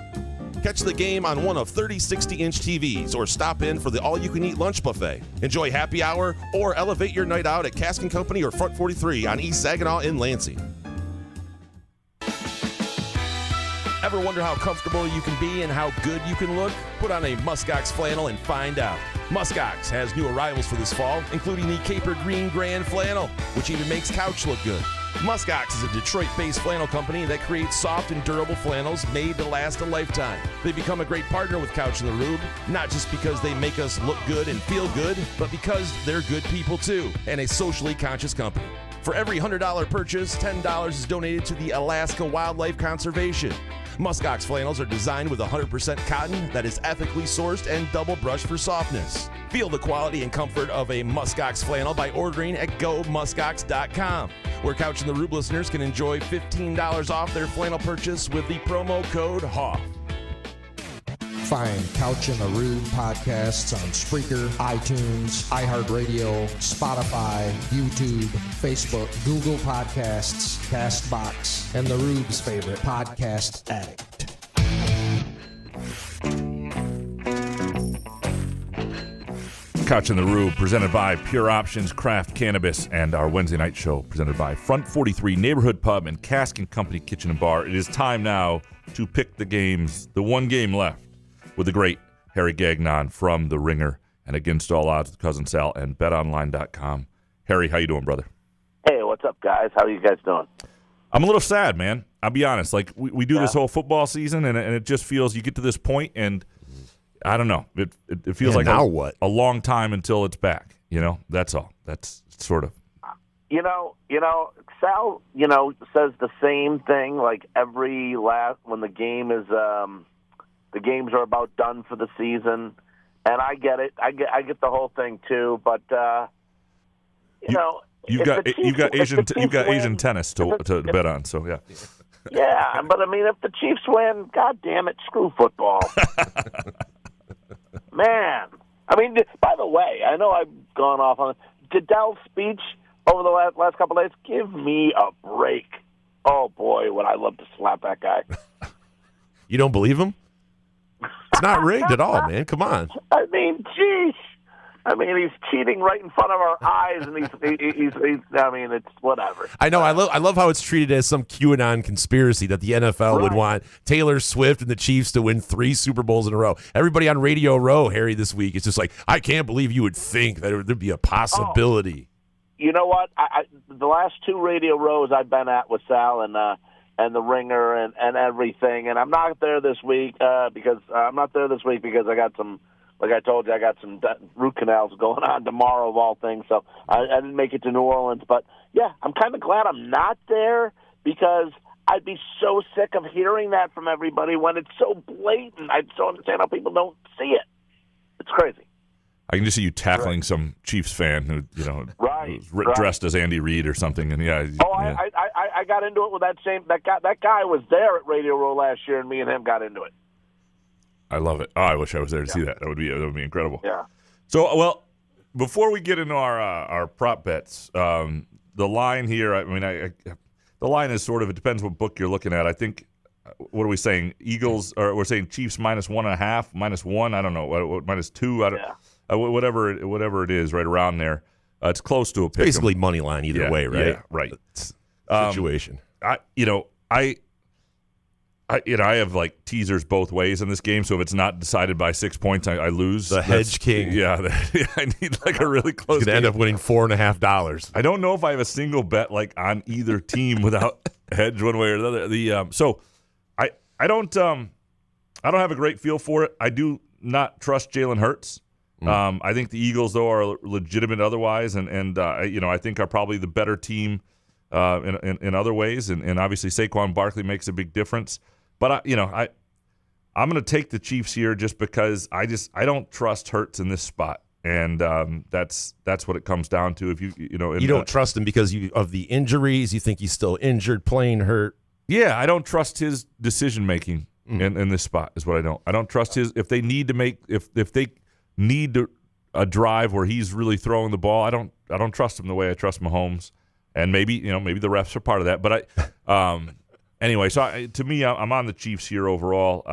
Catch the game on one of 30 60-inch TVs or stop in for the all-you-can-eat lunch buffet. Enjoy happy hour or elevate your night out at Cask & Company or Front 43 on East Saginaw in Lansing. Ever wonder how comfortable you can be and how good you can look? Put on a Muskox flannel and find out. Muskox has new arrivals for this fall, including the Caper Green Grand Flannel, which even makes Couch look good. Muskox is a Detroit-based flannel company that creates soft and durable flannels made to last a lifetime. They become a great partner with Couch in the Rube, not just because they make us look good and feel good, but because they're good people too, and a socially conscious company. For every $100 purchase, $10 is donated to the Alaska Wildlife Conservation. Muskox flannels are designed with 100% cotton that is ethically sourced and double brushed for softness. Feel the quality and comfort of a Muskox flannel by ordering at gomuskox.com, where Couch and the Rube listeners can enjoy $15 off their flannel purchase with the promo code HOFF. Find Couch in the Rube podcasts on Spreaker, iTunes, iHeartRadio, Spotify, YouTube, Facebook, Google Podcasts, CastBox, and the Rube's favorite, Podcast Addict. Couch in the Rube, presented by Pure Options Craft Cannabis, and our Wednesday night show presented by Front 43 Neighborhood Pub and Cask and Company Kitchen and Bar. It is time now to pick the games, the one game left, with the great Harry Gagnon from The Ringer and Against All Odds with Cousin Sal and BetOnline.com. Harry, how you doing, brother? Hey, what's up, guys? How are you guys doing? I'm a little sad, man. I'll be honest. Like, we do this whole football season, and it just feels you get to this point, and I don't know. It feels like now a long time until it's back. You know, that's all. That's sort of. You know, Sal, says the same thing like every when the game is the games are about done for the season, and I get it. I get the whole thing too, but you've got Asian tennis to bet on. So yeah. Yeah, but I mean, if the Chiefs win, God damn it, screw football. Man, I mean, by the way, I know I've gone off on Goodell's speech over the last couple of days. Give me a break. Oh, boy, would I love to slap that guy. You don't believe him? It's not rigged at all, man. Come on. I mean, geez. I mean, he's cheating right in front of our eyes, and he's I mean, it's whatever. I know. I love how it's treated as some QAnon conspiracy that the NFL would want Taylor Swift and the Chiefs to win 3 Super Bowls in a row. Everybody on Radio Row, Harry, this week, is just like, I can't believe you would think that there'd be a possibility. You know what? The last 2 Radio Rows I've been at with Sal and The Ringer and everything, and I'm not there this week because I got some. Like I told you, I got some root canals going on tomorrow, of all things, so I didn't make it to New Orleans. But, yeah, I'm kind of glad I'm not there because I'd be so sick of hearing that from everybody when it's so blatant. I just don't understand how people don't see it. It's crazy. I can just see you tackling some Chiefs fan who, who's dressed as Andy Reid or something. And I got into it with that guy was there at Radio Row last year, and me and him got into it. I love it. Oh, I wish I was there to see that. That would be incredible. Yeah. So, well, before we get into our prop bets, the line here, I mean, the line is sort of, it depends what book you're looking at. I think, what are we saying? Eagles, or we're saying Chiefs -1.5, -1. I don't know. What -2? Whatever it is, right around there. It's close to a pick. Basically money line either way, right? Yeah, right. Situation. I have like teasers both ways in this game, so if it's not decided by 6 points, I lose. The hedge king. Yeah, I need like a really close. He's gonna end up winning $4.50. I don't know if I have a single bet like on either team without hedge one way or the other. So I don't have a great feel for it. I do not trust Jalen Hurts. I think the Eagles though are legitimate otherwise, and I think are probably the better team in other ways, and obviously Saquon Barkley makes a big difference. But I'm going to take the Chiefs here just because I don't trust Hurts in this spot, and that's what it comes down to. If you don't trust him because of the injuries, you think he's still injured, playing hurt. Yeah, I don't trust his decision making in this spot. Is what I don't. I don't trust his if they need to make if they need a drive where he's really throwing the ball. I don't trust him the way I trust Mahomes, and maybe the refs are part of that. But anyway, so to me, I'm on the Chiefs here overall.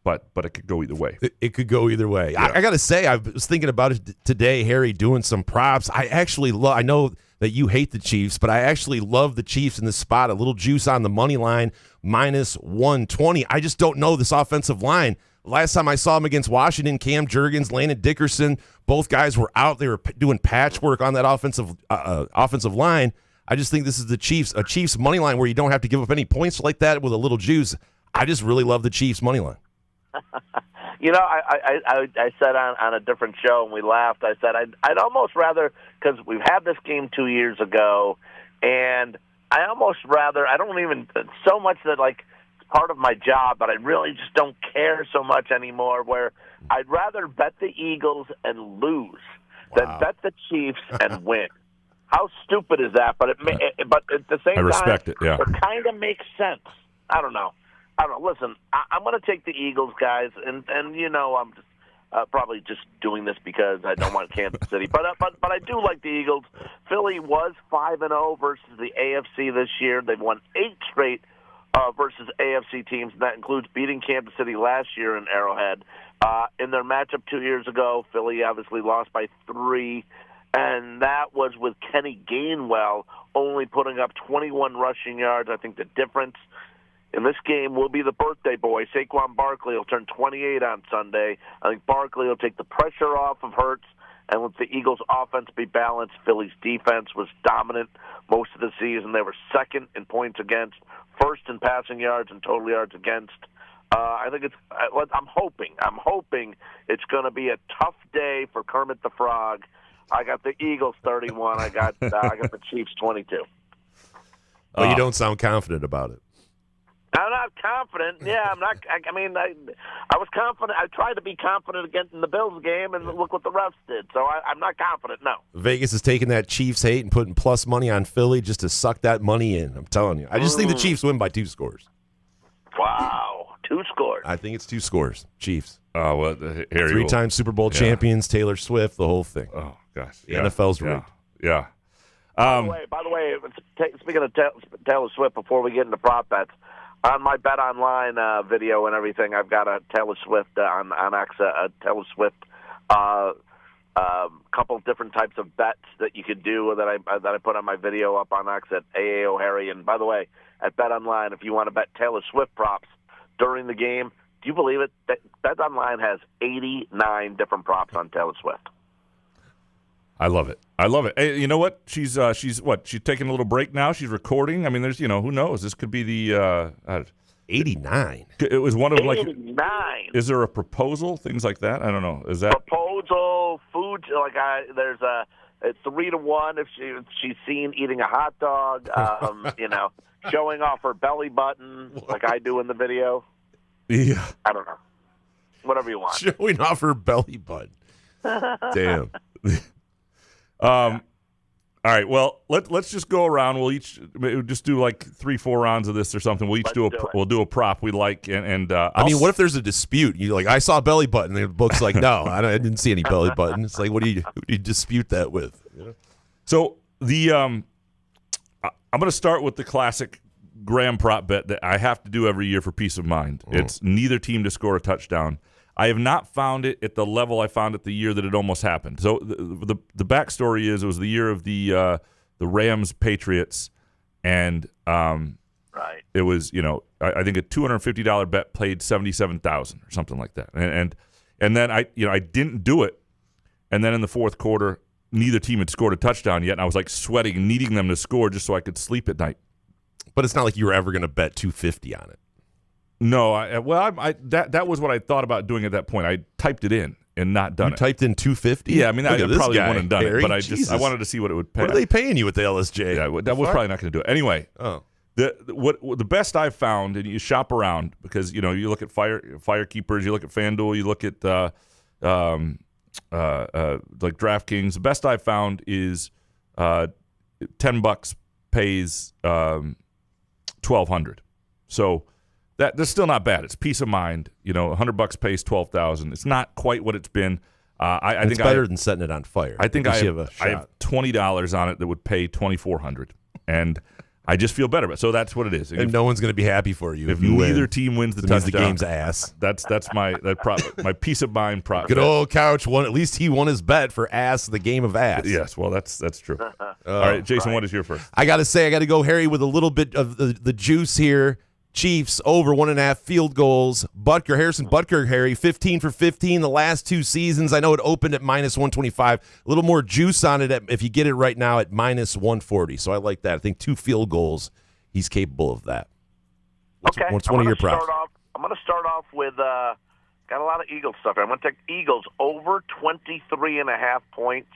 But it could go either way. It could go either way. Yeah. I got to say, I was thinking about it today, Harry, doing some props. I actually love. I know that you hate the Chiefs, but I actually love the Chiefs in this spot. A little juice on the money line, -120. I just don't know this offensive line. Last time I saw them against Washington, Cam Jurgens, Landon Dickerson, both guys were out. They were doing patchwork on that offensive line. I just think this is a Chiefs money line where you don't have to give up any points like that with a little juice. I just really love the Chiefs money line. I said on a different show, and we laughed. I said I'd almost rather, because we've had this game 2 years ago, and I almost rather, I don't even, so much that like it's part of my job, but I really just don't care so much anymore, where I'd rather bet the Eagles and lose than bet the Chiefs and win. How stupid is that? But at the same time, I respect it. Yeah, it kind of makes sense. I don't know. I don't know. Listen, I'm going to take the Eagles, guys, and I'm just probably just doing this because I don't want Kansas City, but I do like the Eagles. Philly was 5-0 versus the AFC this year. They've won 8 straight versus AFC teams, and that includes beating Kansas City last year in Arrowhead. In their matchup 2 years ago, Philly obviously lost by 3, and that was with Kenny Gainwell only putting up 21 rushing yards. I think the difference in this game will be the birthday boy. Saquon Barkley will turn 28 on Sunday. I think Barkley will take the pressure off of Hurts, and with the Eagles' offense be balanced, Philly's defense was dominant most of the season. They were second in points against, first in passing yards and total yards against. I think I'm hoping it's going to be a tough day for Kermit the Frog. I got the Eagles 31. I got the Chiefs 22. Well, you don't sound confident about it. I'm not confident. Yeah, I'm not. I mean, I was confident. I tried to be confident against in the Bills game, and look what the refs did. So I'm not confident. No. Vegas is taking that Chiefs hate and putting plus money on Philly just to suck that money in. I'm telling you. I just think the Chiefs win by 2 scores. Wow, 2 scores. I think it's 2 scores. Chiefs. Oh, well, Harry. 3-time Super Bowl champions, Taylor Swift, the whole thing. Oh, gosh. The NFL's rigged. Yeah. By the way, speaking of Taylor Swift, before we get into prop bets, on my Bet Online video and everything, I've got a Taylor Swift on X, a Taylor Swift couple of different types of bets that you could do that I put on my video up on X at AAO Harry. And by the way, at Bet Online, if you want to bet Taylor Swift props during the game, do you believe it? Bet Online has 89 different props on Taylor Swift. I love it. Hey, you know what? She's taking a little break now. She's recording. I mean, there's, who knows? This could be the 89. It was one of 89. Is there a proposal? Things like that? I don't know. Is that proposal? Food? There's a 3-1 if she's seen eating a hot dog. Showing off her belly button like I do in the video. Yeah. I don't know. Whatever you want. Showing off her belly button. Damn. All right. Well, let's just go around. We'll just do like 3-4 rounds of this or something. We'll do a prop we like, and I mean, what if there's a dispute? You I saw belly button. And the book's like, no, I didn't see any belly button. It's like, who do you dispute that with? So I'm going to start with the classic Graham prop bet that I have to do every year for peace of mind. It's neither team to score a touchdown. I have not found it at the level I found it the year that it almost happened. So the backstory is it was the year of the Rams Patriots, and right. It was I think a $250 bet played $77,000 or something like that, and then I didn't do it, and then in the fourth quarter neither team had scored a touchdown yet, and I was like sweating, needing them to score just so I could sleep at night. But it's not like you were ever going to bet $250 on it. No, that was what I thought about doing at that point. I typed it in and not done it. You typed in $250? Yeah, I mean, I probably wouldn't have done Harry, it, but I wanted to see what it would pay. What are they paying you with the LSJ? Yeah, that was probably not going to do it. Anyway, the best I've found, and you shop around because you look at Firekeepers, you look at FanDuel, you look at like DraftKings. The best I've found is $10 pays $1,200. So that's still not bad. It's peace of mind. $100 pays $12,000. It's not quite what it's been. I think it's better than setting it on fire. I think I have $20 on it that would pay $2,400, and I just feel better about it. So that's what it is. And no one's going to be happy for you if you neither win. team wins the means touchdown. The game's ass. That's my peace of mind prop. Good old Couch won. At least he won his bet for ass. The game of ass. Yes, well that's true. All right, Jason, what is your first? I got to go, Harry, with a little bit of the juice here. Chiefs over 1.5 field goals. Harrison Butker, Harry, 15 for 15 the last 2 seasons. I know it opened at -125. A little more juice on it if you get it right now at -140. So I like that. I think 2 field goals, he's capable of that. What's one of your props? I'm going to start off with got a lot of Eagles stuff here. I'm going to take Eagles over 23.5 points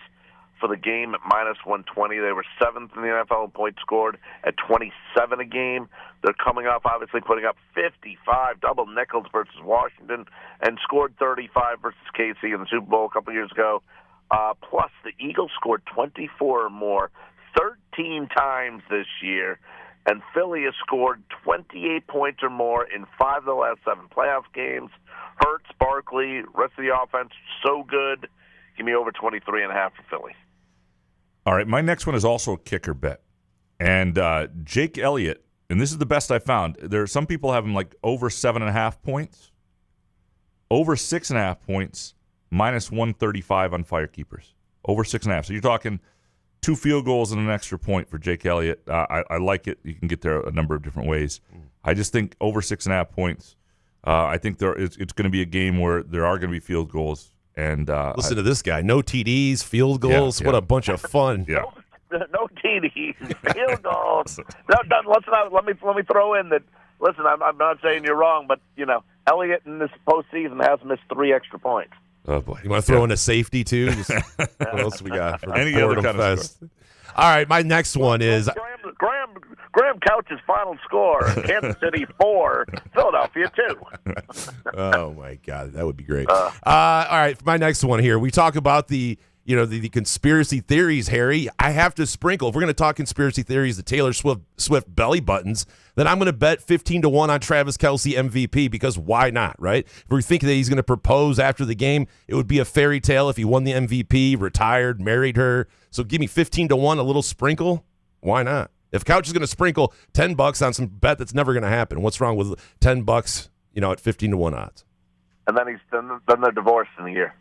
for the game at -120. They were 7th in the NFL in points scored at 27 a game. They're coming off, obviously, putting up 55 double nickels versus Washington and scored 35 versus KC in the Super Bowl a couple years ago. Plus, the Eagles scored 24 or more 13 times this year. And Philly has scored 28 points or more in 5 of the last 7 playoff games. Hurts, Barkley, rest of the offense, so good. Give me over 23.5 for Philly. All right, my next one is also a kicker bet. And Jake Elliott, and this is the best I found. There are some people have him like over 7.5 points, over 6.5 points, minus 135 on Firekeepers. Over 6.5. So you're talking 2 field goals and an extra point for Jake Elliott. I like it. You can get there a number of different ways. I just think over 6.5 points. I think it's going to be a game where there are going to be field goals. And listen to this guy. No TDs, field goals. Yeah. What a bunch of fun. Yeah. No TDs, field goals. Let me throw in that. Listen, I'm not saying you're wrong, but Elliott in this postseason has missed 3 extra points. Oh boy! You want to throw in a safety too? What else we got? For Any other kind of score? All right, my next one is Graham Couch's final score: Kansas City 4, Philadelphia 2. Oh my God, that would be great. All right, my next one here. We talk about the conspiracy theories, Harry. I have to sprinkle. If we're going to talk conspiracy theories, the Taylor Swift belly buttons, then I'm going to bet 15-1 on Travis Kelce MVP because why not, right? If we think that he's going to propose after the game, it would be a fairy tale if he won the MVP, retired, married her. So give me 15-1, a little sprinkle. Why not? If Couch is going to sprinkle $10 on some bet that's never going to happen, what's wrong with $10, at 15-1 odds? And then then they're divorced in a year.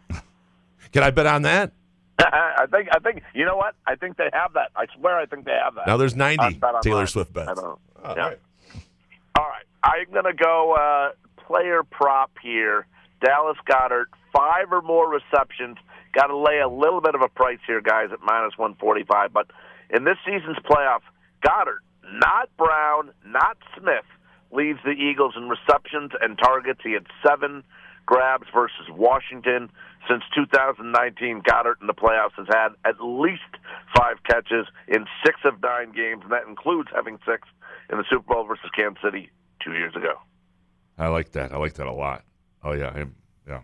Can I bet on that? I think you know what? I think they have that. I swear I think they have that. Now there's 90 Taylor Swift bets. I don't know. Oh, Yeah. right. All right. I'm going to go player prop here. Dallas Goedert, 5 or more receptions. Got to lay a little bit of a price here, guys, at minus 145. But in this season's playoff, Goddard, not Brown, not Smith, leads the Eagles in receptions and targets. He had 7 grabs versus Washington. Since 2019, Goddard in the playoffs has had at least 5 catches in 6 of 9 games, and that includes having 6 in the Super Bowl versus Kansas City 2 years ago. I like that. I like that a lot. Oh yeah, yeah.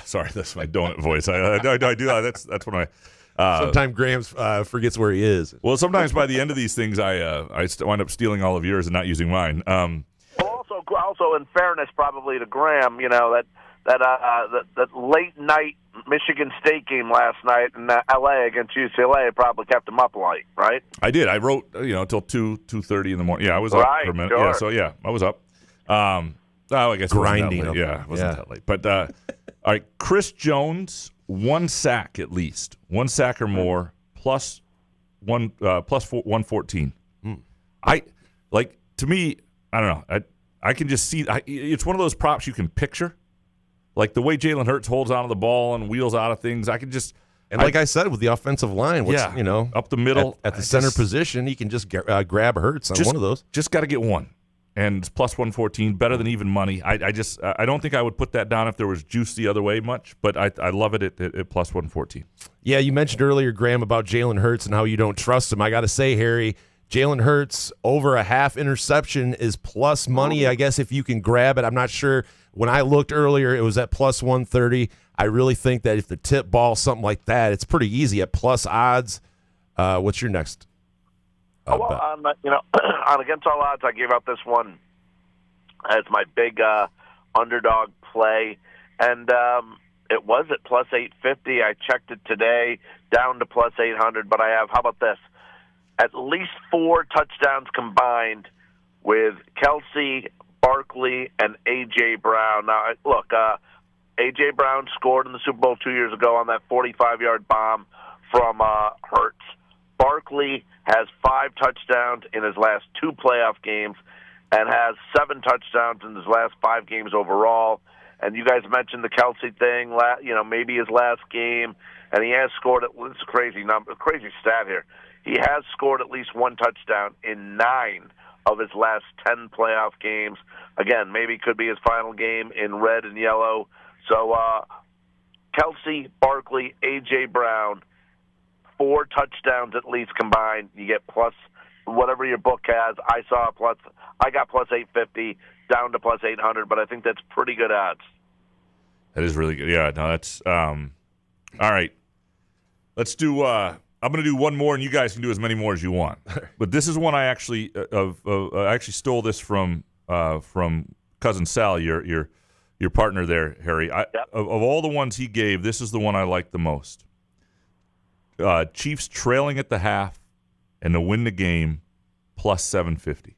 Sorry, that's my donut voice. I do. That's when I. Sometimes Graham forgets where he is. Well, sometimes by the end of these things, I wind up stealing all of yours and not using mine. Also, in fairness, probably to Graham, that late night Michigan State game last night in L.A. against UCLA probably kept him up late, right? I did. I wrote till 2:30 in the morning. Yeah, I was up for a minute. Sure. Yeah, so yeah, I was up. I guess grinding. It wasn't that late. Yeah, it wasn't that late. But all right, Chris Jones, 1 sack at least, 1 sack or more, plus 114. To me, I don't know. I can just see it's one of those props you can picture, like the way Jalen Hurts holds onto the ball and wheels out of things. I can just like I said with the offensive line, up the middle at the center position, he can just grab Hurts on one of those. Just got to get one, and it's plus 114, better than even money. I don't think I would put that down if there was juice the other way much, but I love it at plus 114. Yeah, you mentioned earlier, Graham, about Jalen Hurts and how you don't trust him. I got to say, Harry, Jalen Hurts over a half interception is plus money, I guess, if you can grab it. I'm not sure. When I looked earlier, it was at plus 130. I really think that if the tip ball, something like that, it's pretty easy at plus odds. What's your next bet? On Against All Odds, I gave out this one as my big underdog play, and it was at plus 850. I checked it today, down to plus 800, but I have, how about this? At least 4 touchdowns combined with Kelce, Barkley, and A.J. Brown. Now, look, A.J. Brown scored in the Super Bowl 2 years ago on that 45-yard bomb from Hurts. Barkley has 5 touchdowns in his last 2 playoff games and has 7 touchdowns in his last 5 games overall. And you guys mentioned the Kelce thing, maybe his last game, and he has scored it's a crazy stat here. He has scored at least 1 touchdown in 9 of his last 10 playoff games. Again, maybe it could be his final game in red and yellow. So Kelce, Barkley, A.J. Brown, 4 touchdowns at least combined. You get plus whatever your book has. I got plus 850 down to plus 800, but I think that's pretty good odds. That is really good. Yeah, no, that's all right. Let's do I'm going to do one more, and you guys can do as many more as you want. But this is one I actually I actually stole this from cousin Sal, your partner there, Harry. Of all the ones he gave, this is the one I like the most. Chiefs trailing at the half and to win the game plus 750.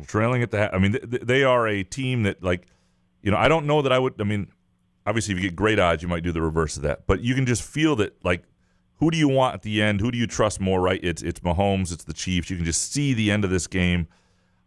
Trailing at the half. I mean, they are a team that, like, I don't know that I would. I mean, obviously, if you get great odds, you might do the reverse of that. But you can just feel that, like, who do you want at the end? Who do you trust more, right? It's Mahomes, it's the Chiefs. You can just see the end of this game.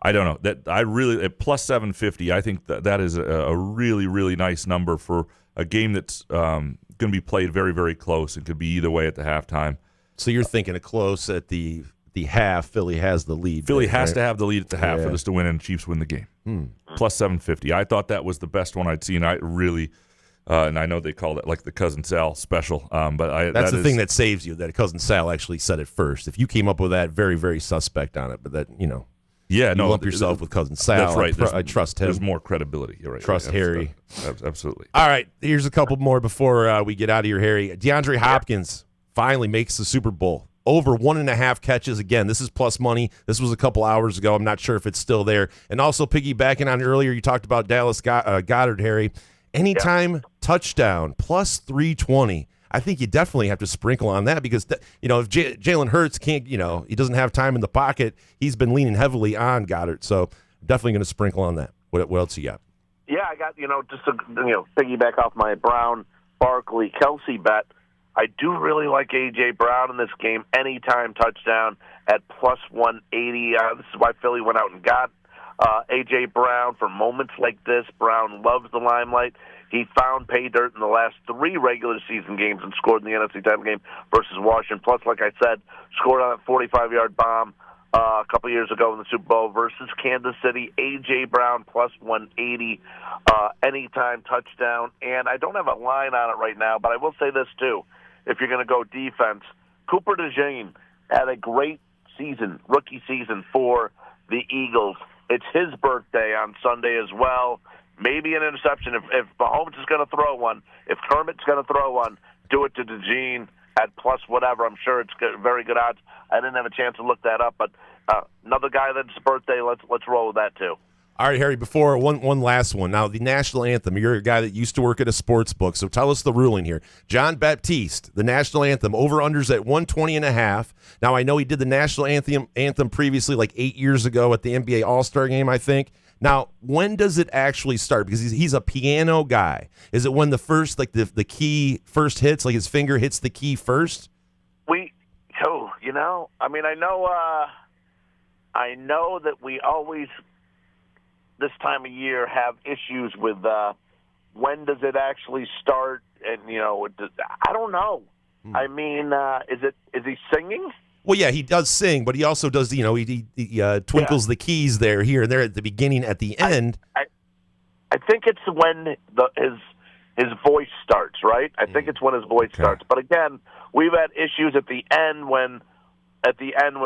I don't know. That I really at plus 750, I think that is a really, really nice number for a game that's going to be played very, very close and could be either way at the halftime. So you're thinking a close at the half. Philly has the lead. Philly has to have the lead at the half for this to win, and Chiefs win the game. Plus 750. I thought that was the best one I'd seen. I really, and I know they call it like the Cousin Sal special, but that's the thing that saves you. That Cousin Sal actually said it first. If you came up with that, very, very suspect on it. But that yeah, no, lump yourself with Cousin Sal. That's right. I trust him. There's more credibility. You're right. Trust Harry. Absolutely. All right, here's a couple more before we get out of here, Harry. DeAndre Hopkins finally makes the Super Bowl. Over 1.5 catches. Again, this is plus money. This was a couple hours ago. I'm not sure if it's still there. And also piggybacking on earlier, you talked about Dallas Goedert, Harry. Anytime touchdown, plus 320. I think you definitely have to sprinkle on that because, if Jalen Hurts can't, he doesn't have time in the pocket, he's been leaning heavily on Goddard. So definitely going to sprinkle on that. What else you got? Yeah, I got, just to, piggyback off my Brown, Barkley, Kelsey bet. I do really like A.J. Brown in this game. Anytime touchdown at plus 180. This is why Philly went out and got A.J. Brown for moments like this. Brown loves the limelight. He found pay dirt in the last 3 regular season games and scored in the NFC title game versus Washington. Plus, like I said, scored on a 45-yard bomb a couple years ago in the Super Bowl versus Kansas City. A.J. Brown plus 180, anytime touchdown. And I don't have a line on it right now, but I will say this too. If you're going to go defense, Cooper DeJean had a great season, rookie season for the Eagles. It's his birthday on Sunday as well. Maybe an interception. If Mahomes is going to throw one, if Kermit's going to throw one, do it to DeJean at plus whatever. I'm sure it's good, very good odds. I didn't have a chance to look that up, but another guy that's his birthday, let's roll with that too. All right, Harry, before one last one. Now, the national anthem, you're a guy that used to work at a sports book, so tell us the ruling here. John Baptiste, the national anthem, over-unders at 120.5. Now, I know he did the national anthem previously, like 8 years ago at the NBA All-Star game, I think. Now, when does it actually start? Because he's a piano guy. Is it when the first, like the key first hits, like his finger hits the key first? I know that we always – this time of year have issues with when does it actually start, and I don't know. I mean, is he singing? Well, yeah, he does sing, but he also does he twinkles the keys here and there at the beginning, at the end. I think it's when his voice starts, right? I think it's when his voice starts. But again, we've had issues at the end when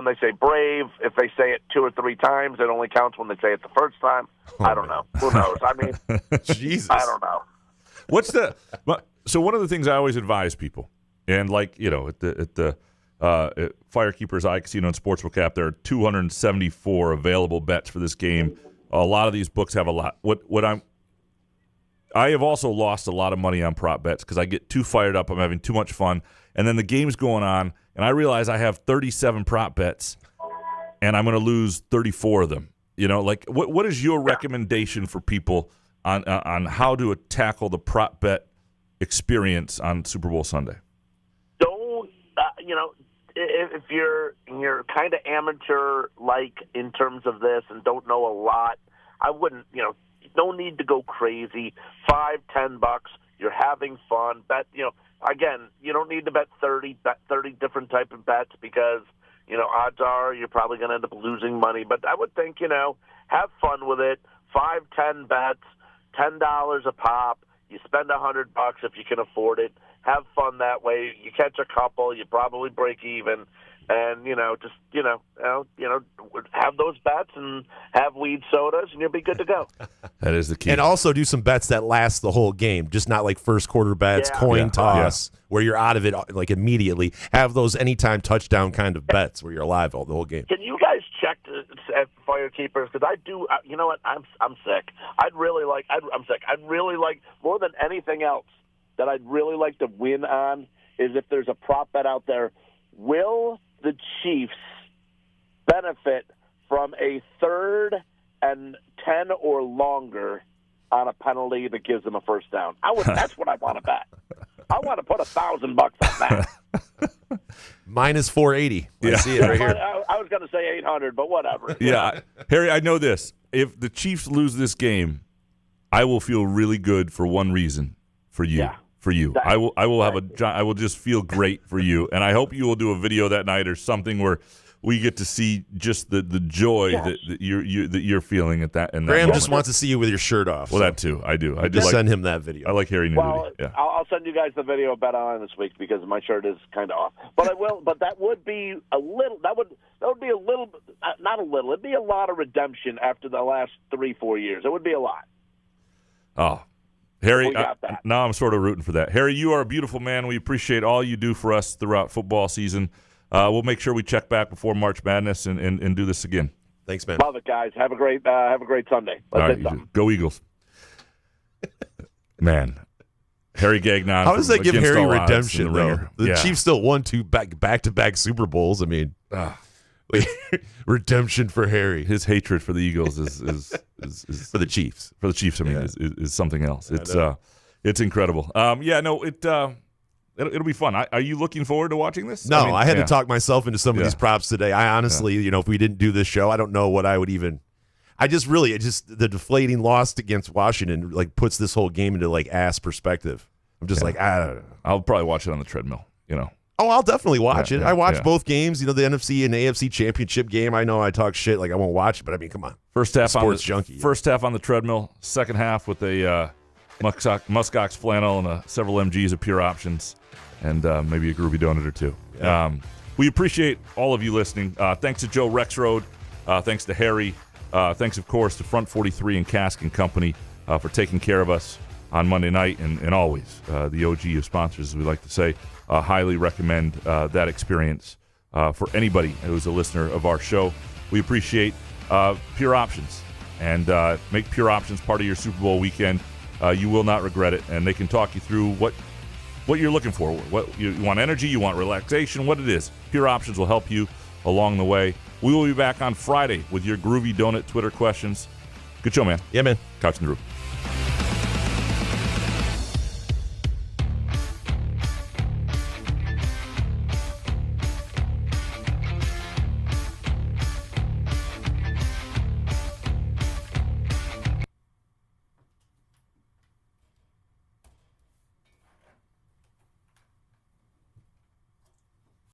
they say brave, if they say it 2 or 3 times, it only counts when they say it the first time. I don't know. Who knows? I mean, Jesus. I don't know. So one of the things I always advise people, and like, at the Firekeepers iCasino and Sportsbook app, there are 274 available bets for this game. A lot of these books have a lot. I have also lost a lot of money on prop bets because I get too fired up. I'm having too much fun. And then the game's going on, and I realize I have 37 prop bets, and I'm going to lose 34 of them. What is your recommendation for people on how to tackle the prop bet experience on Super Bowl Sunday? Don't, if you're kind of amateur-like in terms of this and don't know a lot, I wouldn't, no need to go crazy. $5-10, you're having fun. Bet, again, you don't need to bet 30 different type of bets because, odds are you're probably going to end up losing money. But I would think, have fun with it. 5-10 bets, $10 a pop. You spend $100 if you can afford it. Have fun that way. You catch a couple, you probably break even. and just have those bets and have weed sodas, and you'll be good to go. That is the key. And also do some bets that last the whole game, just not like first quarter bets, coin toss, where you're out of it like immediately. Have those anytime touchdown kind of bets where you're alive the whole game. Can you guys check at Firekeepers? Because I do. You know what? I'm sick. I'm sick. I'd really like, more than anything else, that I'd really like to win on is if there's a prop bet out there. Will the Chiefs benefit from a 3rd and 10 or longer on a penalty that gives them a first down? That's what I want to bet. I want to put $1,000 on that. Minus 480. I see it right here. I was going to say 800, but whatever. Yeah, Harry, I know this. If the Chiefs lose this game, I will feel really good for one reason. For you. Yeah. For you, I will just feel great for you, and I hope you will do a video that night or something where we get to see just the joy that you're feeling at that. And Graham just wants to see you with your shirt off. Well, that too, I do. I just send him that video. I like Harry nudity. Well, yeah. I'll send you guys the video of Bet On this week because my shirt is kind of off. But I will. But that would be a little. That would be a little. Not a little. It'd be a lot of redemption after the last 3-4 years. It would be a lot. Oh. Harry, now I'm sort of rooting for that. Harry, you are a beautiful man. We appreciate all you do for us throughout football season. We'll make sure we check back before March Madness and do this again. Thanks, man. Love it, guys. Have a great Sunday. All right, go Eagles. Man, Harry Gagnon. How does that give Harry redemption, though? The Yeah. Chiefs still won 2 back-to-back Super Bowls. I mean, redemption for Harry. His hatred for the Eagles is for the Chiefs. For the Chiefs, I mean, is something else. It's incredible. It'll be fun. Are you looking forward to watching this? No, I had to talk myself into some of these props today. I honestly, if we didn't do this show, I don't know what I would even. The deflating loss against Washington like puts this whole game into like ass perspective. I'm just like, I don't know. I'll probably watch it on the treadmill. Oh, I'll definitely watch it. I watch both games. The NFC and AFC championship game. I know I talk shit like I won't watch it, but I mean, come on. First half junkie. First half on the treadmill. Second half with a muskox flannel and several MGs of pure options, and maybe a groovy donut or two. Yeah. We appreciate all of you listening. Thanks to Joe Rexrode. Thanks to Harry. Thanks, of course, to Front 43 and Cask and Company for taking care of us on Monday night and always. The OG of sponsors, as we like to say. Highly recommend that experience for anybody who's a listener of our show. We appreciate Pure Options, and make Pure Options part of your Super Bowl weekend. You will not regret it, and they can talk you through what you're looking for. What you want, energy, you want relaxation, what it is. Pure Options will help you along the way. We will be back on Friday with your groovy donut Twitter questions. Good show, man. Yeah, man. Couch in the Roof.